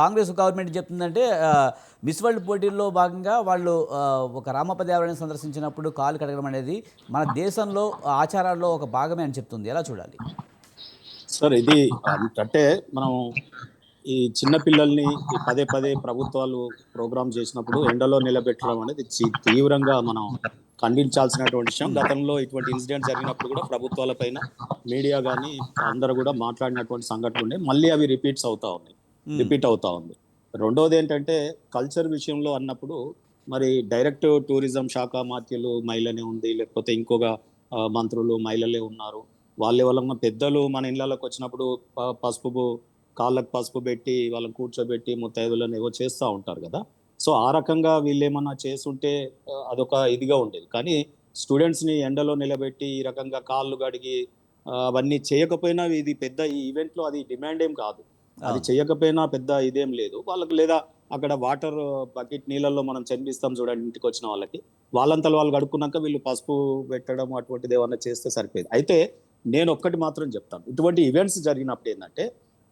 కాంగ్రెస్ గవర్నమెంట్ చెప్తుందంటే మిస్ వరల్డ్ పోటీల్లో భాగంగా వాళ్ళు ఒక రామపదేవాలయాన్ని సందర్శించినప్పుడు కాలు కడగడం అనేది మన దేశంలో ఆచారాల్లో ఒక భాగమే అని చెప్తుంది. ఎలా చూడాలి సార్? ఇది అంటే మనం ఈ చిన్న పిల్లల్ని పదే పదే ప్రభుత్వాలు ప్రోగ్రామ్ చేసినప్పుడు ఎండలో నిలబెట్టడం అనేది తీవ్రంగా మనం ఖండించాల్సినటువంటి విషయం. గతంలో ఇటువంటి ఇన్సిడెంట్ జరిగినప్పుడు కూడా ప్రభుత్వాల పైన మీడియా కానీ అందరూ కూడా మాట్లాడినటువంటి సంఘటనలు ఉన్నాయి. మళ్ళీ అవి రిపీట్ అవుతా ఉంది. రెండోది ఏంటంటే, కల్చర్ విషయంలో అన్నప్పుడు మరి డైరెక్ట్ టూరిజం శాఖ మాత్యులు మహిళనే ఉంది, లేకపోతే ఇంకొక మంత్రులు మహిళలే ఉన్నారు. వాళ్ళ వల్ల పెద్దలు మన ఇళ్ళకి వచ్చినప్పుడు కాళ్ళకు పసుపు పెట్టి వాళ్ళని కూర్చోబెట్టి ముత్తైదులను ఏవో చేస్తూ ఉంటారు కదా. సో ఆ రకంగా వీళ్ళు ఏమన్నా చేస్తుంటే అదొక ఇదిగా ఉండేది. కానీ స్టూడెంట్స్ని ఎండలో నిలబెట్టి ఈ రకంగా కాళ్ళు గడిగి అవన్నీ చేయకపోయినా, ఇది పెద్ద ఈ ఈవెంట్లో అది డిమాండ్ ఏం కాదు. అది చేయకపోయినా పెద్ద ఇదేం లేదు వాళ్ళకి. లేదా అక్కడ వాటర్ బకెట్ నీళ్ళల్లో మనం చనిపిస్తాం చూడండి ఇంటికి వచ్చిన వాళ్ళకి, వాళ్ళంతలో వాళ్ళు గడుపుకున్నాక వీళ్ళు పసుపు పెట్టడం అటువంటిది ఏమన్నా చేస్తే సరిపోయేది. అయితే నేను ఒక్కటి మాత్రం చెప్తాను, ఇటువంటి ఈవెంట్స్ జరిగినప్పుడు ఏంటంటే,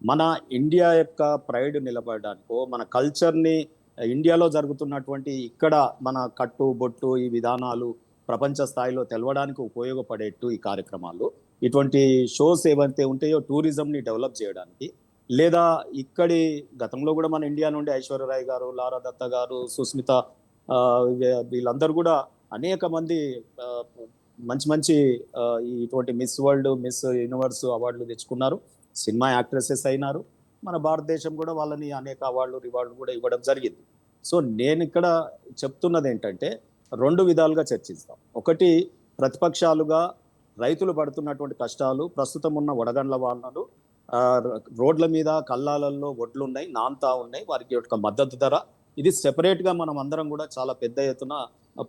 మన ఇండియా యొక్క ప్రైడ్ నిలబడడానికో, మన కల్చర్ని ఇండియాలో జరుగుతున్నటువంటి ఇక్కడ మన కట్టు బొట్టు ఈ విధానాలు ప్రపంచ స్థాయిలో తెలవడానికి ఉపయోగపడేట్టు ఈ కార్యక్రమాలు, ఇటువంటి షోస్ ఏవైతే ఉంటాయో టూరిజంని డెవలప్ చేయడానికి, లేదా ఇక్కడి గతంలో కూడా మన ఇండియా నుండి ఐశ్వర్యరాయ్ గారు, లారా దత్తా గారు, సుస్మిత వీళ్ళందరూ కూడా అనేక మంది మంచి మంచి ఇటువంటి మిస్ వరల్డ్, మిస్ యూనివర్స్ అవార్డులు తెచ్చుకున్నారు, సినిమా యాక్ట్రెసెస్ అయినారు. మన భారతదేశం కూడా వాళ్ళని అనేక అవార్డులు రివార్డులు కూడా ఇవ్వడం జరిగింది. సో నేను ఇక్కడ చెప్తున్నది ఏంటంటే 2 విధాలుగా చర్చిస్తాం. ఒకటి, ప్రతిపక్షాలుగా రైతులు పడుతున్నటువంటి కష్టాలు, ప్రస్తుతం ఉన్న వడగండ్ల వానలు, రోడ్ల మీద కల్లాలలో ఒడ్లు ఉన్నాయి, నాంతా ఉన్నాయి, వారికి ఒక మద్దతు ధర, ఇది సెపరేట్ గా మనం అందరం కూడా చాలా పెద్ద ఎత్తున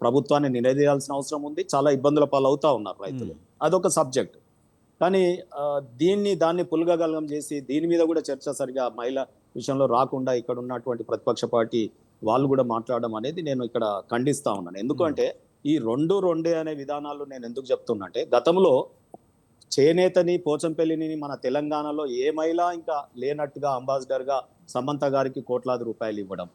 ప్రభుత్వాన్ని నిలదీయాల్సిన అవసరం ఉంది. చాలా ఇబ్బందుల పాలవుతా ఉన్నారు రైతులు, అదొక సబ్జెక్ట్. కానీ దాన్ని పుల్గగలం చేసి దీని మీద కూడా చర్చ సరిగా మహిళ విషయంలో రాకుండా ఇక్కడ ఉన్నటువంటి ప్రతిపక్ష పార్టీ వాళ్ళు కూడా మాట్లాడడం అనేది నేను ఇక్కడ ఖండిస్తా ఉన్నాను. ఎందుకంటే ఈ 2 అనే విధానాలు నేను ఎందుకు చెప్తున్నా అంటే, గతంలో చేనేతని, పోచంపల్లిని మన తెలంగాణలో ఏ మహిళ ఇంకా లేనట్టుగా అంబాసిడర్ గా సమంత గారికి కోట్లాది రూపాయలు ఇవ్వడం,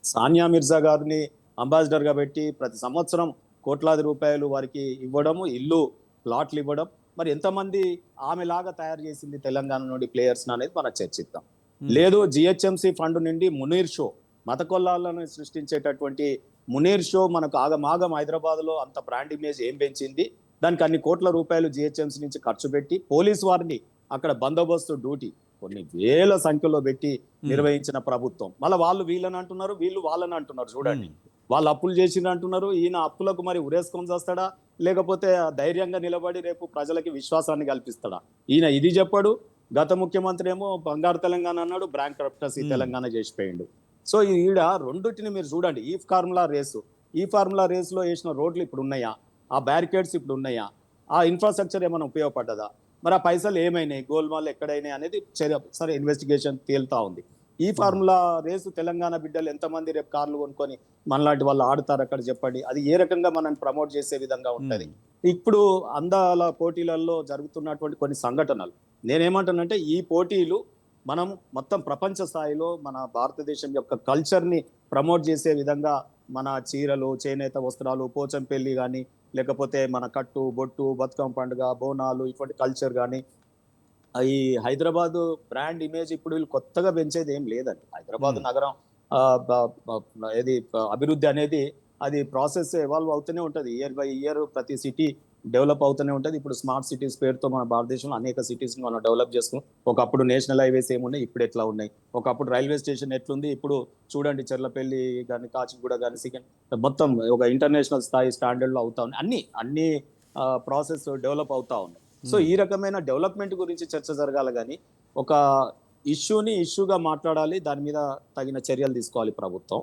సానియా మిర్జా గారిని అంబాసిడర్ గా పెట్టి ప్రతి సంవత్సరం కోట్లాది రూపాయలు వారికి ఇవ్వడము, ఇల్లు ప్లాట్లు ఇవ్వడం, మరి ఎంతమంది ఆమెలాగా తయారు చేసింది తెలంగాణ నుండి ప్లేయర్స్ అనేది మనం చర్చిద్దాం. లేదు, జిహెచ్ఎంసి ఫండ్ నుండి మునీర్ షో, మత కొల్లాలను సృష్టించేటటువంటి మునీర్ షో మనకు ఆగమాగం హైదరాబాద్ లో అంత బ్రాండ్ ఇమేజ్ ఏం పెంచింది, దానికి అన్ని కోట్ల రూపాయలు జిహెచ్ఎంసి నుంచి ఖర్చు పెట్టి పోలీస్ వారిని అక్కడ బందోబస్తు డ్యూటీ కొన్ని వేల సంఖ్యలో పెట్టి నిర్వహించిన ప్రభుత్వం. మళ్ళీ వాళ్ళు వీళ్ళని అంటున్నారు, వీళ్ళు వాళ్ళని అంటున్నారు. చూడండి, వాళ్ళు అప్పులు చేసిండ్రు అంటున్నారు, ఈయన అప్పులకు మరి ఉరేసుకొని చేస్తాడా, లేకపోతే ధైర్యంగా నిలబడి రేపు ప్రజలకి విశ్వాసాన్ని కల్పిస్తాడా? ఈయన ఇది చెప్పాడు. గత ముఖ్యమంత్రి ఏమో బంగారు తెలంగాణ అన్నాడు, బ్యాంక్ క్రప్టసీ తెలంగాణ చేసిపోయిండు. సో ఈడ రెండుటిని మీరు చూడండి. ఈ ఫార్ములా రేసులో వేసిన రోడ్లు ఇప్పుడు ఉన్నాయా? ఆ బ్యారికేడ్స్ ఇప్పుడు ఉన్నాయా? ఆ ఇన్ఫ్రాస్ట్రక్చర్ ఏమైనా ఉపయోగపడ్డదా? మరి ఆ పైసలు ఏమైనాయి, గోల్మాల్ ఎక్కడైనాయి అనేది సరే ఇన్వెస్టిగేషన్ తేలుతా ఉంది. ఈ ఫార్ములా రేసు తెలంగాణ బిడ్డలు ఎంతమంది రేపు కార్లు కొనుక్కొని మనలాంటి వాళ్ళు ఆడుతారు అక్కడ చెప్పండి. అది ఏ రకంగా మనం ప్రమోట్ చేసే విధంగా ఉంటది. ఇప్పుడు అందాల పోటీలలో జరుగుతున్నటువంటి కొన్ని సంఘటనలు నేనేమంటానంటే, ఈ పోటీలు మనం మొత్తం ప్రపంచ స్థాయిలో మన భారతదేశం యొక్క కల్చర్ని ప్రమోట్ చేసే విధంగా మన చీరలు, చేనేత వస్త్రాలు, పోచంపల్లి కానీ, లేకపోతే మన కట్టు బొట్టు, బతుకమ్మ పండుగ, బోనాలు, ఇటువంటి కల్చర్ కానీ, ఈ హైదరాబాద్ బ్రాండ్ ఇమేజ్ ఇప్పుడు వీళ్ళు కొత్తగా పెంచేది ఏం లేదండి. హైదరాబాద్ నగరం ఏది అభివృద్ధి అనేది అది ప్రాసెస్ ఎవాల్వ్ అవుతూనే ఉంటుంది. ఇయర్ బై ఇయర్ ప్రతి సిటీ డెవలప్ అవుతూనే ఉంటుంది. ఇప్పుడు స్మార్ట్ సిటీస్ పేరుతో మన భారతదేశంలో అనేక సిటీస్ మనం డెవలప్ చేసుకున్నాం. ఒకప్పుడు నేషనల్ హైవేస్ ఏమున్నాయి, ఇప్పుడు ఎట్లా ఉన్నాయి, ఒకప్పుడు రైల్వే స్టేషన్ ఎట్లుంది, ఇప్పుడు చూడండి చెర్లపల్లి కానీ, కాచిగూడ కానీ, మొత్తం ఒక ఇంటర్నేషనల్ స్థాయి స్టాండర్డ్ లో అవుతా ఉన్నాయి. అన్ని ప్రాసెస్ డెవలప్ అవుతా ఉన్నాయి. సో ఈ రకమైన డెవలప్మెంట్ గురించి చర్చ జరగాలి, కానీ ఒక ఇష్యూగా మాట్లాడాలి, దాని మీద తగిన చర్యలు తీసుకోవాలి ప్రభుత్వం.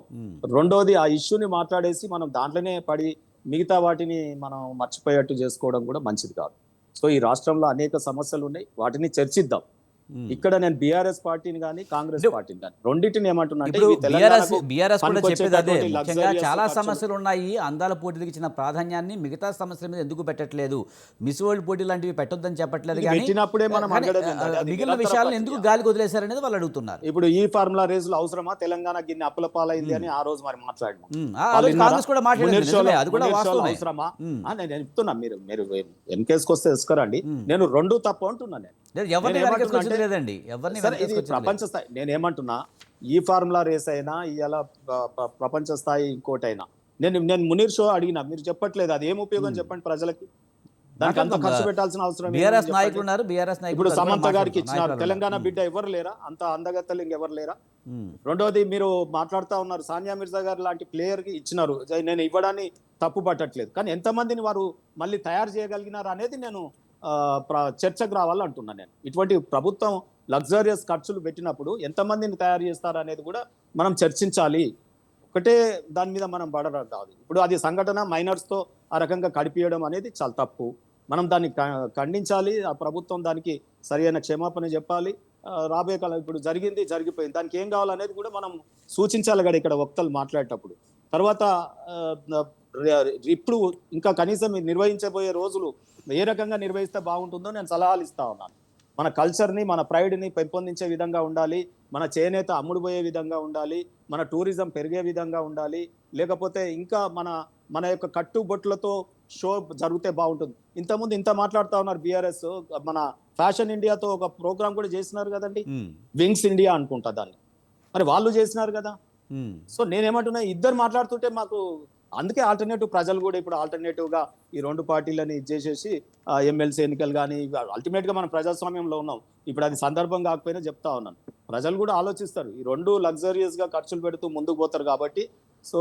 రెండోది, ఆ ఇష్యూని మాట్లాడేసి మనం దాంట్లోనే పడి మిగతా వాటిని మనం మర్చిపోయేట్టు చేసుకోవడం కూడా మంచిది కాదు. సో ఈ రాష్ట్రంలో అనేక సమస్యలు ఉన్నాయి, వాటిని చర్చిద్దాం. ఇక్కడ నేను బీఆర్ఎస్ పార్టీని కానీ, కాంగ్రెస్ పార్టీని కానీ రెండింటిని ఏమంటున్నా అంటే, బీఆర్ఎస్ కూడా చెప్పేది అదే. ముఖ్యంగా చాలా సమస్యలు ఉన్నాయి. అందాల పోటీలకు ఇచ్చిన ప్రాధాన్యాన్ని మిగతా సమస్యల మీద ఎందుకు పెట్టట్లేదు? మిస్ వరల్డ్ పోటీ లాంటివి పెట్టొద్దని చెప్పట్లేదు, కానీ మిగిలిన విషయాలను ఎందుకు గాలికి వదిలేశారనేది వాళ్ళు అడుగుతున్నారు. ఇప్పుడు ఈ ఫార్ములా రేసులు అవసరమా? తెలంగాణ గిన్నె అప్పుల పాలైంది అని ఆ రోజు మరి మాట్లాడినాం. కాంగ్రెస్ కూడా మాట్లాడింది, అది కూడా అవసరమా? నేను చెప్తున్నా, మీరు ఎన్కేసుకు వస్తే తీసుకురండి. నేను రెండు తప్పు అంటున్నా. ప్రపంచ స్థాయి నేనేమంటున్నా, ఈ ఫార్ములా రేస్ అయినా ఇవాళ ప్రపంచ స్థాయి ఇంకోటైనా, నేను మునీర్ షో అడిగినా, మీరు చెప్పట్లేదు. అది ఏం ఉపయోగం చెప్పండి ప్రజలకి? దానికి అంత ఖర్చు పెట్టాల్సిన అవసరం. ఇప్పుడు సమంత గారికి ఇచ్చినారు, తెలంగాణ బిడ్డ ఎవరు లేరా? అంత అందగత్తలు ఇంకెవరు లేరా? రెండోది, మీరు మాట్లాడుతా ఉన్నారు, సానియా మిర్జా గారు లాంటి ప్లేయర్ కి ఇచ్చినారు. నేను ఇవ్వడాన్ని తప్పు పట్టట్లేదు, కానీ ఎంతమందిని వారు మళ్ళీ తయారు చేయగలిగినారు అనేది నేను చర్చకు రావాలంటున్నా. నేను ఇటువంటి ప్రభుత్వం లగ్జరియస్ ఖర్చులు పెట్టినప్పుడు ఎంతమందిని తయారు చేస్తారు అనేది కూడా మనం చర్చించాలి. ఒకటే దాని మీద మనం పడడం కాదు. ఇప్పుడు అది సంఘటన మైనర్స్తో ఆ రకంగా కడిపియడం అనేది చాలా తప్పు. మనం దాన్ని ఖండించాలి. ఆ ప్రభుత్వం దానికి సరైన క్షమాపణ చెప్పాలి. రాబోయే కాలం ఇప్పుడు జరిగిపోయింది, దానికి ఏం కావాలనేది కూడా మనం సూచించాలి కదా ఇక్కడ వక్తలు మాట్లాడేటప్పుడు. తర్వాత ఇప్పుడు ఇంకా కనీసం నిర్వహించబోయే రోజులు ఏ రకంగా నిర్వహిస్తే బాగుంటుందో నేను సలహాలు ఇస్తా ఉన్నాను. మన కల్చర్ని మన ప్రైడ్ని పెంపొందించే విధంగా ఉండాలి, మన చేనేత అమ్ముడుపోయే విధంగా ఉండాలి, మన టూరిజం పెరిగే విధంగా ఉండాలి, లేకపోతే ఇంకా మన యొక్క కట్టుబొట్లతో షో జరిగితే బాగుంటుంది. ఇంతకుముందు ఇంత మాట్లాడుతూ ఉన్నారు బీఆర్ఎస్, మన ఫ్యాషన్ ఇండియాతో ఒక ప్రోగ్రామ్ కూడా చేసినారు కదండి, వింగ్స్ ఇండియా అనుకుంటా దాన్ని, మరి వాళ్ళు చేసినారు కదా. సో నేనేమంటున్నా, ఇద్దరు మాట్లాడుతుంటే మాకు అందుకే ఆల్టర్నేటివ్ ప్రజలు కూడా ఇప్పుడు ఆల్టర్నేటివ్ గా ఈ రెండు పార్టీలని ఇచ్చేసేసి ఎమ్మెల్సీ ఎన్నికలు కానీ, అల్టిమేట్ గా మనం ప్రజాస్వామ్యంలో ఉన్నాం. ఇప్పుడు అది సందర్భం కాకపోయినా చెప్తా ఉన్నాను, ప్రజలు కూడా ఆలోచిస్తారు. ఈ రెండు లగ్జరియస్ గా ఖర్చులు పెడుతూ ముందుకు పోతారు కాబట్టి, సో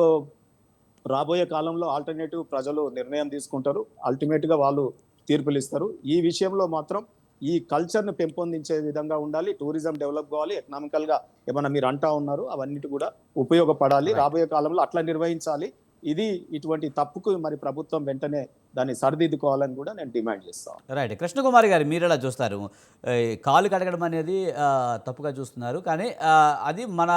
రాబోయే కాలంలో ఆల్టర్నేటివ్ ప్రజలు నిర్ణయం తీసుకుంటారు, అల్టిమేట్ గా వాళ్ళు తీర్పులు ఇస్తారు. ఈ విషయంలో మాత్రం ఈ కల్చర్ ని పెంపొందించే విధంగా ఉండాలి, టూరిజం డెవలప్ కావాలి, ఎకనామికల్ గా ఏమన్నా మీరు అంటా ఉన్నారు అవన్నిటి కూడా ఉపయోగపడాలి, రాబోయే కాలంలో అట్లా నిర్వహించాలి. ఇది ఇటువంటి తప్పుకు మరి ప్రభుత్వం వెంటనే దాన్ని సరిదిద్దుకోవాలని కూడా నేను డిమాండ్ చేస్తాను. రైట్. కృష్ణకుమారి గారు, మీరు ఎలా చూస్తారు? కాలు కడగడం అనేది తప్పుగా చూస్తున్నారు, కానీ అది మన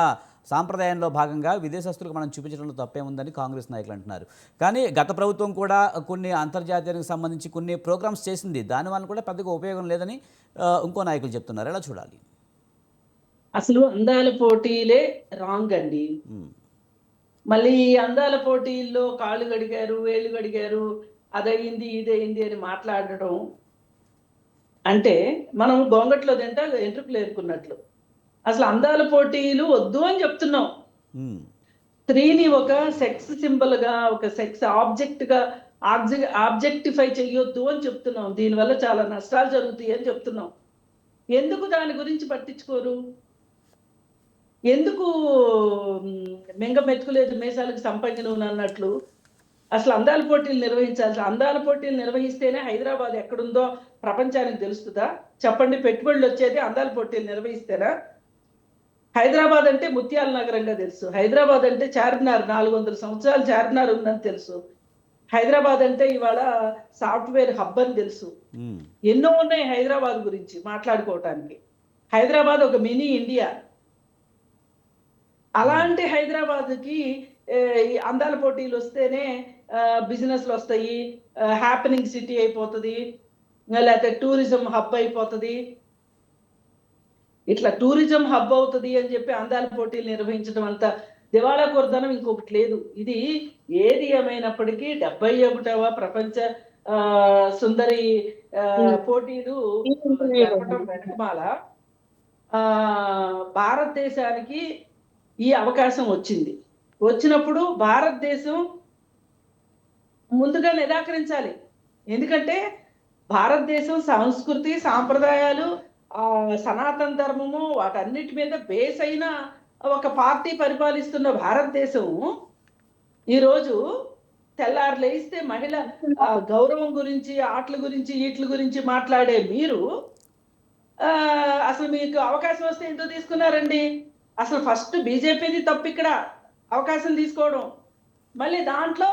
సాంప్రదాయంలో భాగంగా విదేశస్తులకు మనం చూపించడంలో తప్పేముందని కాంగ్రెస్ నాయకులు అంటున్నారు. కానీ గత ప్రభుత్వం కూడా కొన్ని అంతర్జాతీయానికి సంబంధించి కొన్ని ప్రోగ్రామ్స్ చేసింది, దానివల్ల కూడా పెద్దగా ఉపయోగం లేదని ఇంకో నాయకులు చెప్తున్నారు. ఎలా చూడాలి? అసలు అందాల పోటీలే రాంగ్ అండి. మళ్ళీ ఈ అందాల పోటీల్లో కాళ్ళు గడిగారు, వేళ్ళు గడిగారు, అదయింది ఇదయింది అని మాట్లాడటం అంటే మనం గొంగట్లో తింటా ఎంట్రుకులు ఏరుకున్నట్లు. అసలు అందాల పోటీలు వద్దు అని చెప్తున్నాం. స్త్రీని ఒక సెక్స్ సింబల్ గా, ఒక సెక్స్ ఆబ్జెక్ట్ గా ఆబ్జెక్టిఫై చెయ్యొద్దు అని చెప్తున్నాం. దీనివల్ల చాలా నష్టాలు జరుగుతాయి అని చెప్తున్నాం. ఎందుకు దాని గురించి పట్టించుకోరు? ఎందుకు మెంగ మెతుకులేదు మేసాలకు సంపంగి నూనె అన్నట్లు అసలు అందాల పోటీలు నిర్వహించాలి. అందాల పోటీలు నిర్వహిస్తేనే హైదరాబాద్ ఎక్కడుందో ప్రపంచానికి తెలుస్తుందా? చెప్పండి. పెట్టుబడులు వచ్చేది అందాల పోటీలు నిర్వహిస్తేనా? హైదరాబాద్ అంటే ముత్యాల నగరంగా తెలుసు, హైదరాబాద్ అంటే చార్మినార్, 400 సంవత్సరాలు చార్మినార్ ఉందని తెలుసు, హైదరాబాద్ అంటే ఇవాళ సాఫ్ట్వేర్ హబ్ అని తెలుసు. ఎన్నో ఉన్నాయి హైదరాబాద్ గురించి మాట్లాడుకోవటానికి. హైదరాబాద్ ఒక మినీ ఇండియా. అలాంటి హైదరాబాద్కి అందాల పోటీలు వస్తేనే బిజినెస్లు వస్తాయి, హ్యాపెనింగ్ సిటీ అయిపోతుంది, లేకపోతే టూరిజం హబ్ అయిపోతుంది. ఇట్లా టూరిజం హబ్ అవుతుంది అని చెప్పి అందాల పోటీలు నిర్వహించడం అంత దివాళా కోరదనం ఇంకొకటి లేదు. ఇది ఏది ఏమైనప్పటికీ 71వ ప్రపంచ సుందరి పోటీలు జరపడం వెనకమాల భారతదేశానికి ఈ అవకాశం వచ్చింది. వచ్చినప్పుడు భారతదేశం ముందుగా నిరాకరించాలి. ఎందుకంటే భారతదేశం సంస్కృతి, సాంప్రదాయాలు, సనాతన ధర్మము వాటన్నిటి మీద బేస్ అయిన ఒక పార్టీ పరిపాలిస్తున్న భారతదేశం ఈరోజు తెల్లారు లేస్తే మహిళ గౌరవం గురించి, ఆటల గురించి, వీటి గురించి మాట్లాడే మీరు అసలు మీకు అవకాశం వస్తే ఎందుకు తీసుకున్నారండి? అసలు ఫస్ట్ బీజేపీది తప్పు ఇక్కడ అవకాశం తీసుకోవడం. మళ్ళీ దాంట్లో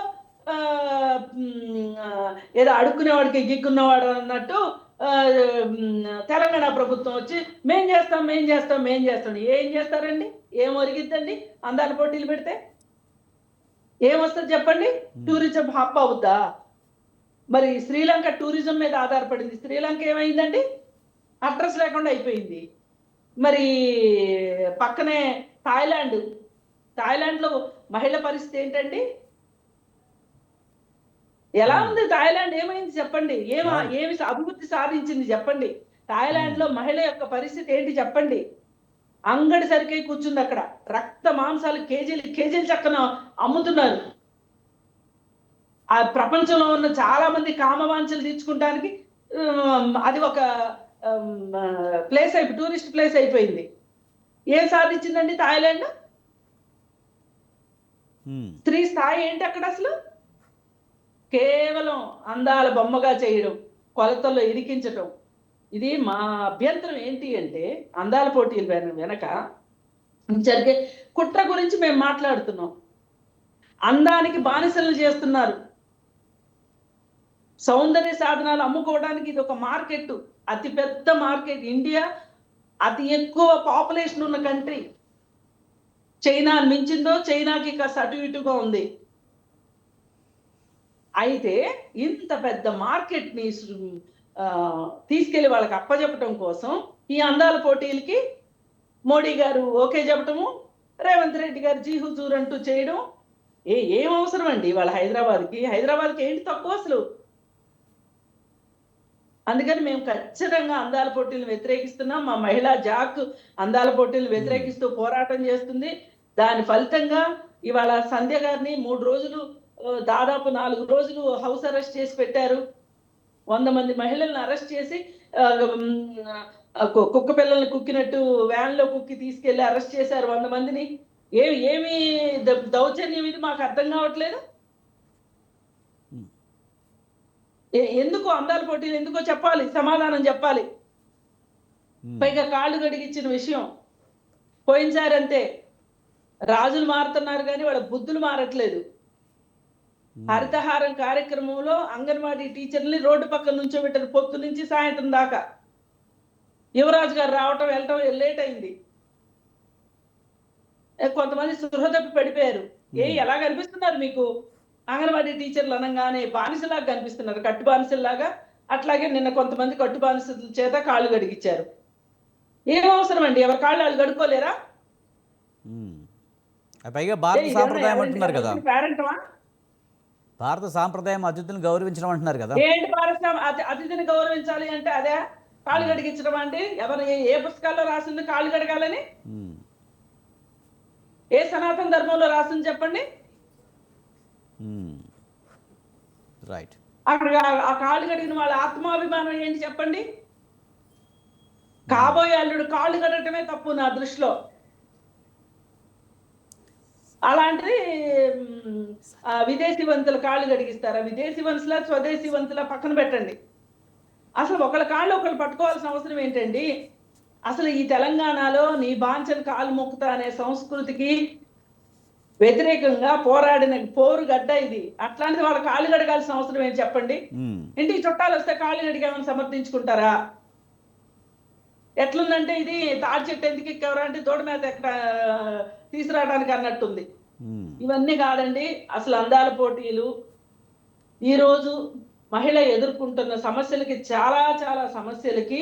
ఏదో అడుక్కునేవాడికి గిక్కున్నవాడు అన్నట్టు తెలంగాణ ప్రభుత్వం వచ్చి మేం చేస్తాం ఏం చేస్తారండి? ఏం ఒరిగిద్దండి? అందాల పోటీలు పెడితే ఏమొస్తుంది చెప్పండి? టూరిజం హబ్ అవుద్దా? మరి శ్రీలంక టూరిజం మీద ఆధారపడింది, శ్రీలంక ఏమైందండి? అడ్రస్ లేకుండా అయిపోయింది. మరి పక్కనే థాయిలాండ్లో మహిళ పరిస్థితి ఏంటండి? ఎలా ఉంది థాయిలాండ్? ఏమైంది చెప్పండి? ఏమి అభివృద్ధి సాధించింది చెప్పండి? థాయిలాండ్ లో మహిళ యొక్క పరిస్థితి ఏంటి చెప్పండి? అంగడి సరికై కూర్చుంది అక్కడ. రక్త మాంసాలు కేజీలు చక్కన అమ్ముతున్నారు. ఆ ప్రపంచంలో ఉన్న చాలా మంది కామవాంఛలు తీర్చుకోవడానికి అది ఒక ప్లేస్ టూరిస్ట్ ప్లేస్ అయిపోయింది. ఏం సాధించిందండి థాయిలాండ్? స్త్రీ స్థాయి ఏంటి అక్కడ? అసలు కేవలం అందాల బొమ్మగా చేయడం, కొలతల్లో ఇరికించటం. ఇది మా అభ్యంతరం ఏంటి అంటే, అందాల పోటీలు వెనక జరిగే కుట్ర గురించి మేము మాట్లాడుతున్నాం. అందానికి బానిసలు చేస్తున్నారు. సౌందర్య సాధనాలు అమ్ముకోవడానికి ఇది ఒక మార్కెట్, అతి పెద్ద మార్కెట్. ఇండియా అతి ఎక్కువ పాపులేషన్ ఉన్న కంట్రీ. చైనా మించిందో, చైనాకి కాస్త అటు ఇటుగా ఉంది. అయితే ఇంత పెద్ద మార్కెట్ని తీసుకెళ్లి వాళ్ళకి అప్పచెప్పటం కోసం ఈ అందాల పోటీలకి మోడీ గారు ఓకే చెప్పటము, రేవంత్ రెడ్డి గారు జీ హుజూర్ అంటూ చేయడం ఏం అవసరం అండి వాళ్ళ హైదరాబాద్కి ఏంటి తక్కువ అసలు? అందుకని మేము ఖచ్చితంగా అందాల పోటీలను వ్యతిరేకిస్తున్నాం. మా మహిళా జాక్ అందాల పోటీలను వ్యతిరేకిస్తూ పోరాటం చేస్తుంది. దాని ఫలితంగా ఇవాళ సంధ్య గారిని 3 రోజులు దాదాపు 4 రోజులు హౌస్ అరెస్ట్ చేసి పెట్టారు. 100 మంది మహిళలను అరెస్ట్ చేసి కుక్క పిల్లల్ని కుక్కినట్టు వ్యాన్ లో కుక్కి తీసుకెళ్లి అరెస్ట్ చేశారు 100 మందిని. ఏమి దౌర్జన్యం ఇది మాకు అర్థం కావట్లేదు. ఎందుకు అందాల పోటీలు ఎందుకో చెప్పాలి, సమాధానం చెప్పాలి. పైగా కాళ్ళు గడిగిచ్చిన విషయం పోయినసారి అంతే. రాజులు మారుతున్నారు కానీ వాళ్ళ బుద్ధులు మారట్లేదు. హరితహారం కార్యక్రమంలో అంగన్వాడీ టీచర్ని రోడ్డు పక్కన నుంచోబెట్టారు పొద్దు నుంచి సాయంత్రం దాకా. యువరాజు గారు రావటం వెళ్ళటం లేట్ అయింది. కొంతమంది స్పృహ తప్పి పడిపోయారు. ఎలా కనిపిస్తున్నారు మీకు? అంగన్వాడీ టీచర్లు అనగానే బానిసలాగా కనిపిస్తున్నారు, కట్టు బానిసల్లాగా. అట్లాగే నిన్న కొంతమంది కట్టు బానిసల చేత కాళ్ళు గడిగించారు. ఏం అవసరం అండి? ఎవరి కాళ్ళు వాళ్ళు గడుక్కోలేరా? పైగా భారత సాంప్రదాయం అంటున్నారు కదా, పేరెంటమా? భారత సాంప్రదాయం అతిథులను గౌరవించడం అంటున్నారు కదా. ఏంటి భారత అతిథిని గౌరవించాలి అంటే అదే కాళ్ళు గడిగించడం అంటే? ఎవరు ఏ పుస్తకాల్లో రాసింది కాళ్ళు గడగాలని? ఏ సనాతన ధర్మంలో రాసింది చెప్పండి? రైట్. అక్కడ ఆ కాళ్ళు గడిగిన వాళ్ళ ఆత్మాభిమానం ఏంటి చెప్పండి? కాబోయే అల్లుడు కాళ్ళు గడగటమే తప్పు నా దృష్టిలో. అలాంటిది విదేశీ వంతుల కాళ్ళు గడిగిస్తారా? విదేశీ వంతుల స్వదేశీ వంతుల పక్కన పెట్టండి. అసలు ఒకళ్ళ కాళ్ళు ఒకళ్ళు పట్టుకోవాల్సిన అవసరం ఏంటండి? అసలు ఈ తెలంగాణలో నీ బాంచన్ కాలు మొక్కుతా అనే సంస్కృతికి వ్యతిరేకంగా పోరాడిన పోరు గడ్డ ఇది. అట్లాంటిది వాళ్ళ కాళ్ళు గడగాల్సిన అవసరం ఏంటి చెప్పండి? ఇంటికి చుట్టాలు వస్తే కాళ్ళు గడిగామని సమర్థించుకుంటారా? ఎట్లుందంటే ఇది తాడి చెట్టు ఎందుకు ఎక్కేవరా అంటే తోట మీద ఎక్కడ తీసుకురావడానికి అన్నట్టుంది. ఇవన్నీ కాదండి. అసలు అందాల పోటీలు ఈరోజు మహిళ ఎదుర్కొంటున్న సమస్యలకి చాలా సమస్యలకి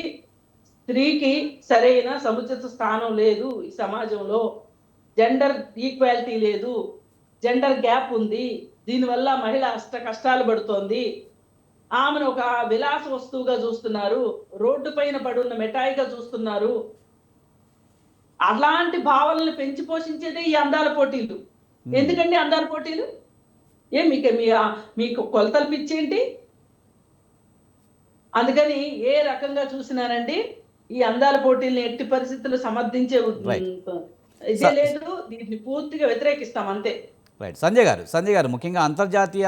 స్త్రీకి సరైన సముచిత స్థానం లేదు ఈ సమాజంలో. జెండర్ ఈక్వాలిటీ లేదు, జెండర్ గ్యాప్ ఉంది. దీనివల్ల మహిళ కష్టాలు పడుతోంది. ఆమెను ఒక విలాస వస్తువుగా చూస్తున్నారు, రోడ్డు పైన పడున్న మిఠాయిగా చూస్తున్నారు. అలాంటి భావనలు పెంచి పోషించేది ఈ అందాల పోటీలు. ఎందుకండి అందాల పోటీలు? మీకు కొలతలు పిచ్చేంటి? అందుకని ఏ రకంగా చూసినానండి ఈ అందాల పోటీల్ని ఎట్టి పరిస్థితుల్లో సమర్థించే ఇదే లేదు. దీన్ని పూర్తిగా వ్యతిరేకిస్తాం అంతే. రైట్. సంజయ్ గారు ముఖ్యంగా అంతర్జాతీయ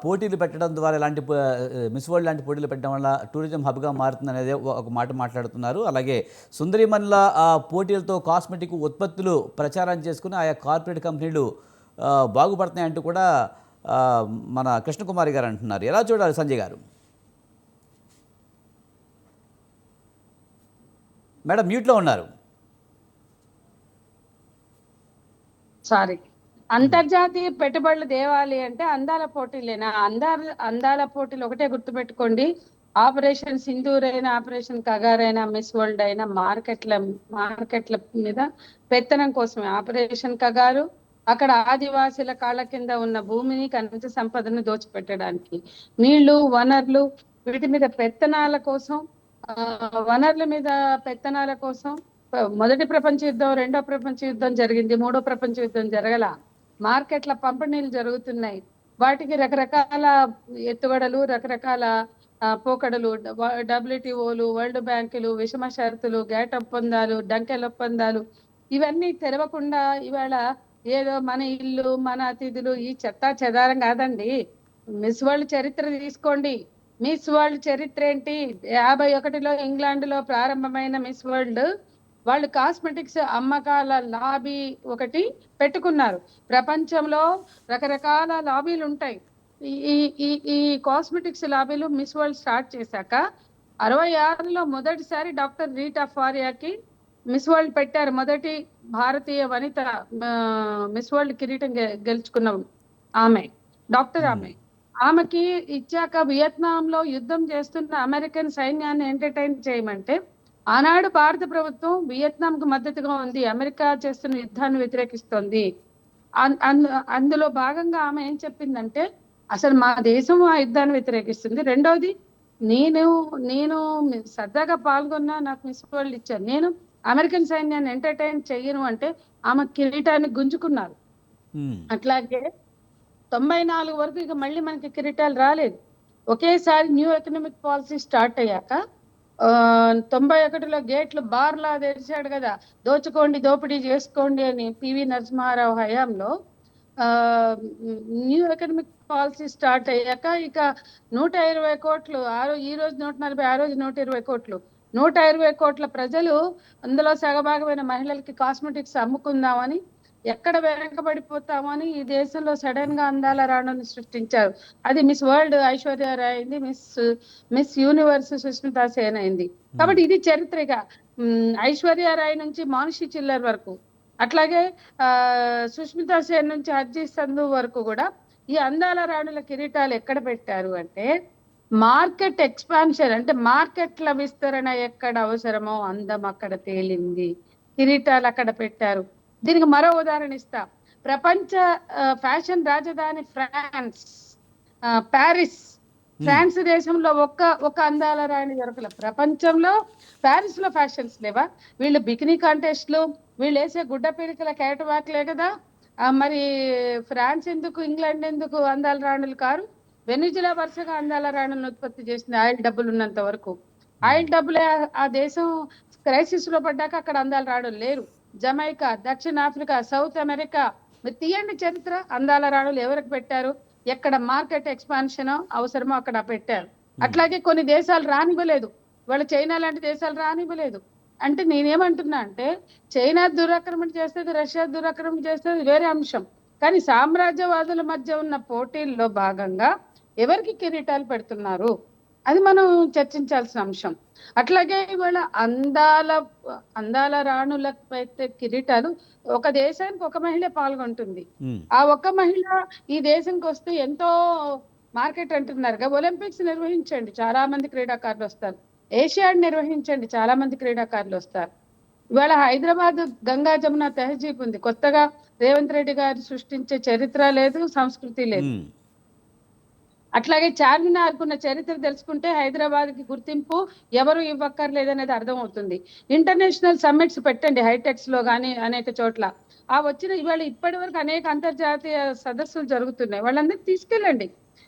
పోటీలు పెట్టడం ద్వారా ఇలాంటి మిస్ వరల్డ్ లాంటి పోటీలు పెట్టడం వల్ల టూరిజం హబ్గా మారుతుంది అనేది ఒక మాట మాట్లాడుతున్నారు. అలాగే సుందరిమణుల పోటీలతో కాస్మెటిక్ ఉత్పత్తులు ప్రచారం చేసుకుని ఆయా కార్పొరేట్ కంపెనీలు బాగుపడుతున్నాయి అంటూ కూడా మన కృష్ణకుమారి గారు అంటున్నారు. ఎలా చూడాలి సంజయ్ గారు? మేడం మ్యూట్లో ఉన్నారు. సారీ. అంతర్జాతీయ పెట్టుబడులు తేవాలి అంటే అందాల పోటీలేనా? అందాల పోటీలు ఒకటే గుర్తుపెట్టుకోండి. ఆపరేషన్ సింధూర్ అయినా, ఆపరేషన్ కగార్ అయినా, మిస్ వరల్డ్ అయినా మార్కెట్ల మీద పెత్తనం కోసమే. ఆపరేషన్ కగారు అక్కడ ఆదివాసుల కాళ్ళ కింద ఉన్న భూమిని, ఖనిజ సంపదను దోచిపెట్టడానికి, నీళ్లు, వనరులు వీటి మీద పెత్తనాల కోసం, వనరుల మీద పెత్తనాల కోసం మొదటి ప్రపంచ యుద్ధం, రెండో ప్రపంచ యుద్ధం జరిగింది, మూడో ప్రపంచ యుద్ధం జరగల. మార్కెట్ల పంపిణీలు జరుగుతున్నాయి. వాటికి రకరకాల ఎత్తుగడలు, రకరకాల పోకడలు, WTOలు, వరల్డ్ బ్యాంకులు, విషమ షరతులు, గ్యాట్ ఒప్పందాలు, డంకెల్ ఒప్పందాలు ఇవన్నీ తెరవకుండా ఇవాళ ఏదో మన ఇల్లు, మన అతిథులు ఈ చెత్తా చెదారం కాదండి. మిస్ వరల్డ్ చరిత్ర తీసుకోండి. మిస్ వరల్డ్ చరిత్ర ఏంటి? 51లో ఇంగ్లాండ్లో ప్రారంభమైన మిస్ వరల్డ్ వాళ్ళు కాస్మెటిక్స్ అమ్మకాల లాబీ ఒకటి పెట్టుకున్నారు. ప్రపంచంలో రకరకాల లాబీలు ఉంటాయి. ఈ కాస్మెటిక్స్ లాబీలు మిస్ వరల్డ్ స్టార్ట్ చేశాక 66లో మొదటిసారి డాక్టర్ రీటా ఫారియాకి మిస్ వరల్డ్ పెట్టారు. మొదటి భారతీయ వనిత మిస్ వరల్డ్ కిరీటం గెలుచుకున్న ఆమె డాక్టర్. ఆమెకి ఇచ్చాక వియత్నాంలో యుద్ధం చేస్తున్న అమెరికన్ సైన్యాన్ని ఎంటర్టైన్ చేయమంటే ఆనాడు భారత ప్రభుత్వం వియత్నాంకు మద్దతుగా ఉంది, అమెరికా చేస్తున్న యుద్ధాన్ని వ్యతిరేకిస్తోంది. అందులో భాగంగా ఆమె ఏం చెప్పిందంటే అసలు మా దేశం ఆ యుద్ధాన్ని వ్యతిరేకిస్తుంది. రెండోది, నేను నేను సరదాగా పాల్గొన్నా, నాకు మిస్ వరల్డ్ ఇచ్చారు, నేను అమెరికన్ సైన్యాన్ని ఎంటర్టైన్ చెయ్యను అంటే ఆమె కిరీటాన్ని గుంజుకున్నారు. అట్లాగే 94 వరకు ఇక మళ్ళీ మనకి కిరీటాలు రాలేదు. ఒకేసారి న్యూ ఎకనామిక్ పాలసీ స్టార్ట్ అయ్యాక 91లో గేట్లు బార్లా తెరిచాడు కదా, దోచుకోండి దోపిడీ చేసుకోండి అని పివి నరసింహారావు హయాంలో. న్యూ ఎకనామిక్ పాలసీ స్టార్ట్ అయ్యాక ఇక 120 కోట్లు, ఈ రోజు 140, ఆ రోజు 120 కోట్లు, 120 కోట్ల ప్రజలు, అందులో సగభాగమైన మహిళలకి కాస్మెటిక్స్ అమ్ముకుందామని, ఎక్కడ వెనకబడిపోతామని ఈ దేశంలో సడన్ గా అందాల రాణుని సృష్టించారు. అది మిస్ వరల్డ్ ఐశ్వర్య రాయ్ అయింది, మిస్ యూనివర్స్ సుష్మితా సేన్ అయింది. కాబట్టి ఇది చరిత్రక. ఐశ్వర్య రాయ్ నుంచి మానుషి చిల్లర్ వరకు, అట్లాగే సుష్మితా సేన్ నుంచి హర్జీత్ సంధు వరకు కూడా ఈ అందాల రాణుల కిరీటాలు ఎక్కడ పెట్టారు అంటే మార్కెట్ ఎక్స్పాన్షన్, అంటే మార్కెట్ల విస్తరణ ఎక్కడ అవసరమో అందం అక్కడ తేలింది, కిరీటాలు అక్కడ పెట్టారు. దీనికి మరో ఉదాహరణ ఇస్తా. ప్రపంచ ఫ్యాషన్ రాజధాని ప్యారిస్, ఫ్రాన్స్ దేశంలో ఒక్క అందాల రాణి దొరకల. ప్రపంచంలో ప్యారిస్ లో ఫ్యాషన్స్ లేవా? వీళ్ళు బికినీ కాంటెస్ట్లు, వీళ్ళు వేసే గుడ్డ పీలికల క్యాటవాక్లే కదా. మరి ఫ్రాన్స్ ఎందుకు, ఇంగ్లాండ్ ఎందుకు అందాల రాణులు కారు? వెనిజులా వరుసగా అందాల రాణులను ఉత్పత్తి చేసింది ఆయిల్ డబ్బులు ఉన్నంత వరకు. ఆయిల్ డబ్బులే ఆ దేశం క్రైసిస్ లో పడ్డాక అక్కడ అందాల రాణులు లేరు. జమైకా, దక్షిణాఫ్రికా, సౌత్ అమెరికా, మీరు తీయండి చరిత్ర, అందాల రాణులు ఎవరికి పెట్టారు? ఎక్కడ మార్కెట్ ఎక్స్పాన్షన్ అవసరమో అక్కడ పెట్టారు. అట్లాగే కొన్ని దేశాలు రానివ్వలేదు, వాళ్ళు చైనా లాంటి దేశాలు రానివ్వలేదు. అంటే నేనేమంటున్నా అంటే చైనా దురాక్రమణ చేస్తుంది, రష్యా దురాక్రమణ చేస్తుంది, వేరే అంశం. కానీ సామ్రాజ్యవాదుల మధ్య ఉన్న పోటీల్లో భాగంగా ఎవరికి కిరీటాలు పెడుతున్నారు, అది మనం చర్చించాల్సిన అంశం. అట్లాగే ఇవాళ అందాల రాణుల కిరీటాలు ఒక దేశానికి ఒక మహిళ పాల్గొంటుంది. ఆ ఒక్క మహిళ ఈ దేశంకి వస్తే ఎంతో మార్కెట్ అంటున్నారు. ఒలింపిక్స్ నిర్వహించండి, చాలా మంది క్రీడాకారులు వస్తారు. ఏషియాడ్ నిర్వహించండి, చాలా మంది క్రీడాకారులు వస్తారు. ఇవాళ హైదరాబాద్ గంగా జమున తెహజీబ్ ఉంది, కొత్తగా రేవంత్ రెడ్డి గారు సృష్టించే చరిత్ర లేదు, సంస్కృతి లేదు. అట్లాగే చార్మినార్ కున్న చరిత్ర తెలుసుకుంటే హైదరాబాద్ కి గుర్తింపు ఎవరు ఇవ్వక్కర్లేదనేది అర్థమవుతుంది. ఇంటర్నేషనల్ సమ్మిట్స్ పెట్టండి, హైటెక్స్ లో కానీ అనేక చోట్ల. ఇవాళ ఇప్పటి వరకు అనేక అంతర్జాతీయ సదస్సులు జరుగుతున్నాయి, వాళ్ళందరినీ తీసుకెళ్ళండి,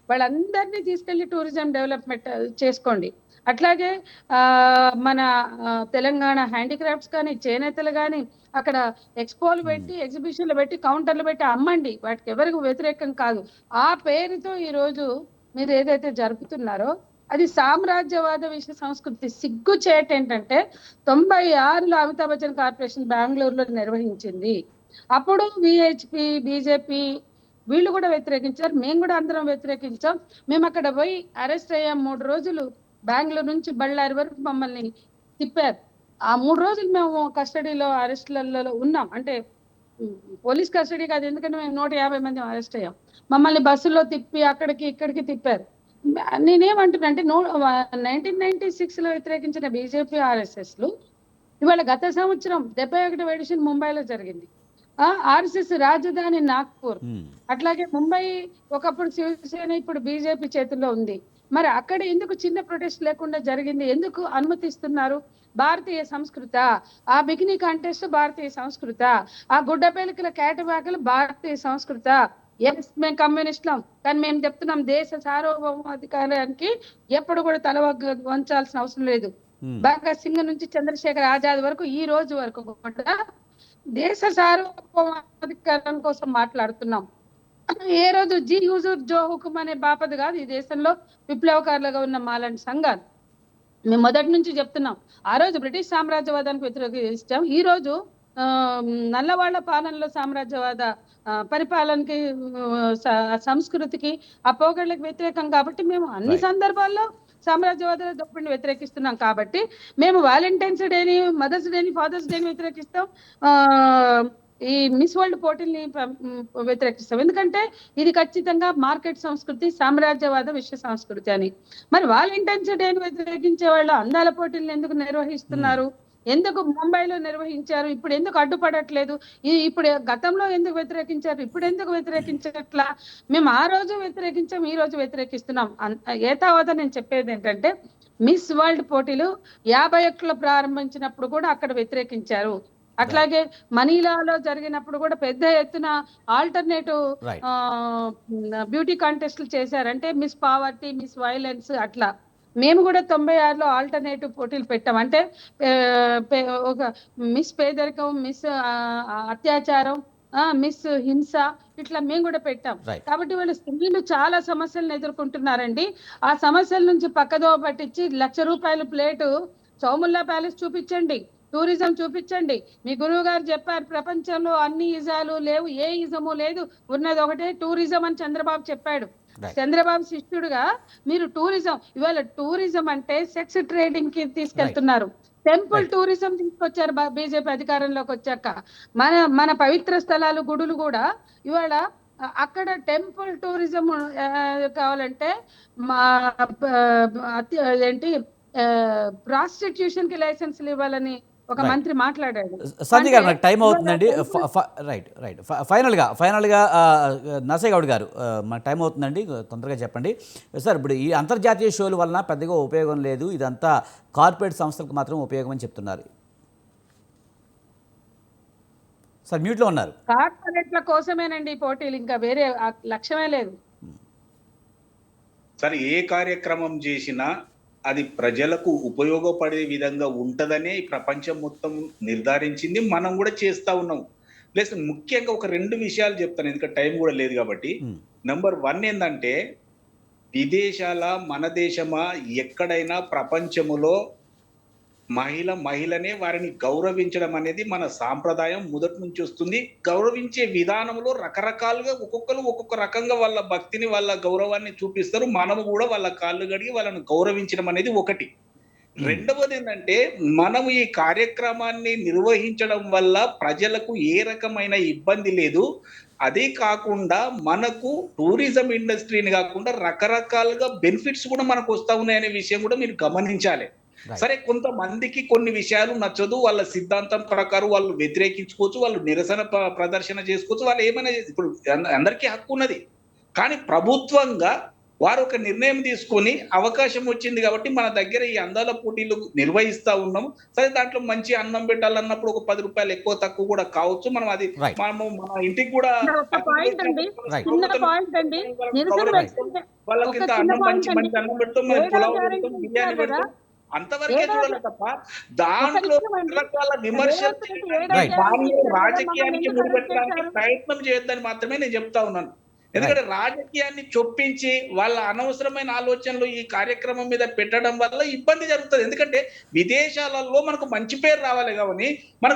వాళ్ళందరినీ తీసుకెళ్లి టూరిజం డెవలప్మెంట్ చేసుకోండి. అట్లాగే మన తెలంగాణ హ్యాండిక్రాఫ్ట్స్ కానీ, చేనేతలు కానీ అక్కడ ఎక్స్పోలు పెట్టి, ఎగ్జిబిషన్లు పెట్టి, కౌంటర్లు పెట్టి అమ్మండి, వాటికి ఎవరికి వ్యతిరేకం కాదు. ఆ పేరుతో ఈ రోజు మీరు ఏదైతే జరుపుతున్నారో అది సామ్రాజ్యవాద విషయ సంస్కృతి. సిగ్గు చేయటం ఏంటంటే 96లో అమితాబ్ బచ్చన్ కార్పొరేషన్ బెంగళూరులో నిర్వహించింది. అప్పుడు విహెచ్పి, బీజేపీ వీళ్ళు కూడా వ్యతిరేకించారు, మేము కూడా అందరం వ్యతిరేకించాం. మేము అక్కడ పోయి అరెస్ట్ అయ్యాం. 3 రోజులు బెంగళూరు నుంచి బళ్ళారి వరకు మమ్మల్ని తిప్పారు. ఆ 3 రోజులు మేము కస్టడీలో, అరెస్ట్లలో ఉన్నాం. అంటే పోలీస్ కస్టడీ కాదు, ఎందుకంటే మేము 150 మంది అరెస్ట్ అయ్యాం. మమ్మల్ని బస్సులో తిప్పి అక్కడికి ఇక్కడికి తిప్పారు. నేనేమంటున్నా అంటే 1996లో వ్యతిరేకించిన బీజేపీ ఆర్ఎస్ఎస్లు ఇవాళ గత సంవత్సరం 71వ ఎడిషన్ ముంబైలో జరిగింది. ఆర్ఎస్ఎస్ రాజధాని నాగ్పూర్. అట్లాగే ముంబై ఒకప్పుడు శివసేన, ఇప్పుడు బీజేపీ చేతుల్లో ఉంది. మరి అక్కడ ఎందుకు చిన్న ప్రొటెస్ట్ లేకుండా జరిగింది? ఎందుకు అనుమతిస్తున్నారు? భారతీయ సంస్కృత, ఆ బికినీ కాంటెస్ట్ భారతీయ సంస్కృత, ఆ గుడ్డ పేలికల కేటవాకలు భారతీయ సంస్కృత. ఎస్, మేము కమ్యూనిస్టులం, కానీ మేము చెప్తున్నాం దేశ సార్వభౌమాధికారానికి ఎప్పుడు కూడా తల వంచాల్సిన అవసరం లేదు. భగత్ సింగ్ నుంచి చంద్రశేఖర్ ఆజాద్ వరకు ఈ రోజు వరకు కూడా దేశ సార్వభౌమాధికారం కోసం మాట్లాడుతున్నాం. ఏ రోజు జీ హుజూర్ జో హుకుమ్ అనే బాపది కాదు ఈ దేశంలో విప్లవకారులుగా ఉన్న మాలాంటి సంఘాలు. మేము మొదటి నుంచి చెప్తున్నాం, ఆ రోజు బ్రిటిష్ సామ్రాజ్యవాదానికి వ్యతిరేకించాం, ఈ రోజు నల్లవాళ్ల పాలనలో సామ్రాజ్యవాద పరిపాలనకి, సంస్కృతికి, అపోగళ్ళకి వ్యతిరేకం. కాబట్టి మేము అన్ని సందర్భాల్లో సామ్రాజ్యవాద దోపిడిని వ్యతిరేకిస్తున్నాం. కాబట్టి మేము వాలంటైన్స్ డేని, మదర్స్ డేని, ఫాదర్స్ డేని వ్యతిరేకిస్తాం, ఈ మిస్ వరల్డ్ పోటీల్ని వ్యతిరేకిస్తాం. ఎందుకంటే ఇది ఖచ్చితంగా మార్కెట్ సంస్కృతి, సామ్రాజ్యవాద విశ్వ సంస్కృతి అని. మరి వాళ్ళ ఇంటెన్షన్ ఏం వ్యతిరేకించే వాళ్ళు అందాల పోటీలను ఎందుకు నిర్వహిస్తున్నారు? ఎందుకు ముంబైలో నిర్వహించారు? ఇప్పుడు ఎందుకు అడ్డుపడట్లేదు? ఇప్పుడు గతంలో ఎందుకు వ్యతిరేకించారు? ఇప్పుడు ఎందుకు వ్యతిరేకించట్లా? మేము ఆ రోజు వ్యతిరేకించాం, ఈ రోజు వ్యతిరేకిస్తున్నాం. ఏతావత నేను చెప్పేది ఏంటంటే మిస్ వరల్డ్ పోటీలు 51లో ప్రారంభించినప్పుడు కూడా అక్కడ వ్యతిరేకించారు. అట్లాగే మనీలాలో జరిగినప్పుడు కూడా పెద్ద ఎత్తున ఆల్టర్నేటివ్ రైట్. బ్యూటీ కాంటెస్ట్లు చేశారు. అంటే మిస్ పావర్టీ, మిస్ వైలెన్స్ అట్లా. మేము కూడా 96లో ఆల్టర్నేటివ్ పోటీలు పెట్టాం. అంటే ఒక మిస్ పేదరికం, మిస్ అత్యాచారం, మిస్ హింస, ఇట్లా మేము కూడా పెట్టాం. Right. కాబట్టి వాళ్ళు స్త్రీలు చాలా సమస్యలను ఎదుర్కొంటున్నారండి. ఆ సమస్యల నుంచి పక్కదోవ పట్టించి ₹1,00,000 ప్లేటు చౌముల్లా ప్యాలెస్ చూపించండి, టూరిజం చూపించండి. మీ గురువు గారు చెప్పారు ప్రపంచంలో అన్ని ఇజాలు లేవు, ఏ ఇజము లేదు, ఉన్నది ఒకటే టూరిజం అని చంద్రబాబు చెప్పాడు. Right. చంద్రబాబు శిష్యుడుగా మీరు టూరిజం, ఇవాళ టూరిజం అంటే సెక్స్ ట్రేడింగ్ కి తీసుకెళ్తున్నారు. Temple Right. టూరిజం తీసుకొచ్చారు బీజేపీ అధికారంలోకి వచ్చాక. మన పవిత్ర స్థలాలు, గుడులు కూడా ఇవాళ అక్కడ టెంపుల్ టూరిజం కావాలంటే మా ఏంటి ప్రాస్టిట్యూషన్ కి లైసెన్స్లు ఇవ్వాలని ఒక Right. మంత్రి మాట్లాడాడు. సంజయ్ గారు, అంటే నాకు టైం అవుతుందండి. ఇవాళ రైట్. ఫైనల్గా నరసయ్య గౌడ్ గారు, మన టైం అవుతుందండి, తొందరగా చెప్పండి సార్. ఇప్పుడు ఈ అంతర్జాతీయ షోల వలన పెద్దగా ఉపయోగం లేదు, ఇదంతా కార్పొరేట్ సంస్థలకు మాత్రం ఉపయోగం అని చెప్తున్నారు సార్. మ్యూట్లో ఉన్నారు. కార్పొరేట్ల కోసమేనండి ఈ పోటీలు, ఇంకా వేరే లక్ష్యమే లేదు. సరే, ఏ కార్యక్రమం చేసినా అది ప్రజలకు ఉపయోగపడే విధంగా ఉంటదనే ఈ ప్రపంచం మొత్తం నిర్ధారించింది, మనం కూడా చేస్తా ఉన్నాం. ప్లస్ ముఖ్యంగా ఒక 2 విషయాలు చెప్తాను, ఎందుకంటే టైం కూడా లేదు కాబట్టి. నెంబర్ 1 ఏంటంటే, విదేశాల మన దేశమా ఎక్కడైనా ప్రపంచములో మహిళనే వారిని గౌరవించడం అనేది మన సాంప్రదాయం మొదటి నుంచి వస్తుంది. గౌరవించే విధానంలో రకరకాలుగా ఒక్కొక్కరు ఒక్కొక్క రకంగా వాళ్ళ భక్తిని, వాళ్ళ గౌరవాన్ని చూపిస్తారు. మనము కూడా వాళ్ళ కాళ్ళు గడిగి వాళ్ళని గౌరవించడం అనేది ఒకటి. రెండవది ఏంటంటే, మనము ఈ కార్యక్రమాన్ని నిర్వహించడం వల్ల ప్రజలకు ఏ రకమైన ఇబ్బంది లేదు. అదే కాకుండా మనకు టూరిజం ఇండస్ట్రీని కాకుండా రకరకాలుగా బెనిఫిట్స్ కూడా మనకు వస్తా ఉన్నాయనే విషయం కూడా మీరు గమనించాలి. సరే, కొంతమందికి కొన్ని విషయాలు నచ్చదు, వాళ్ళ సిద్ధాంతం ప్రకారం వాళ్ళు వ్యతిరేకించుకోవచ్చు, వాళ్ళు నిరసన ప్రదర్శన చేసుకోవచ్చు, వాళ్ళు ఏమైనా ఇప్పుడు అందరికీ హక్కు ఉన్నది. కానీ ప్రభుత్వంగా వారు ఒక నిర్ణయం తీసుకొని అవకాశం వచ్చింది కాబట్టి మన దగ్గర ఈ అందాల పోటీలు నిర్వహిస్తా ఉన్నాము. సరే, దాంట్లో మంచి అన్నం పెట్టాలన్నప్పుడు ఒక ₹10 ఎక్కువ తక్కువ కూడా కావచ్చు. మనం అది Right. మనము మన ఇంటికి కూడా ఒక పాయింట్ అండి, చిన్న పాయింట్ అండి, నిరసన వ్యక్తం వాళ్ళకి ఇంత అన్నం మంచి అన్నం పెడతాం, మనం పులావ్ పెడతాం, బిర్యానీ పెడతాం, అంతవరకే చూడాలి తప్ప దాంట్లో రకరకాల విమర్శలు దాన్ని రాజకీయానికి ముడిపెట్టడానికి ప్రయత్నం చేయొద్దని మాత్రమే నేను చెప్తా ఉన్నాను. ఎందుకంటే రాజకీయాన్ని చొప్పించి వాళ్ళ అనవసరమైన ఆలోచనలు ఈ కార్యక్రమం మీద పెట్టడం వల్ల ఇబ్బంది జరుగుతుంది. ఎందుకంటే విదేశాలలో మనకు మంచి పేరు రావాలి కానీ మనకు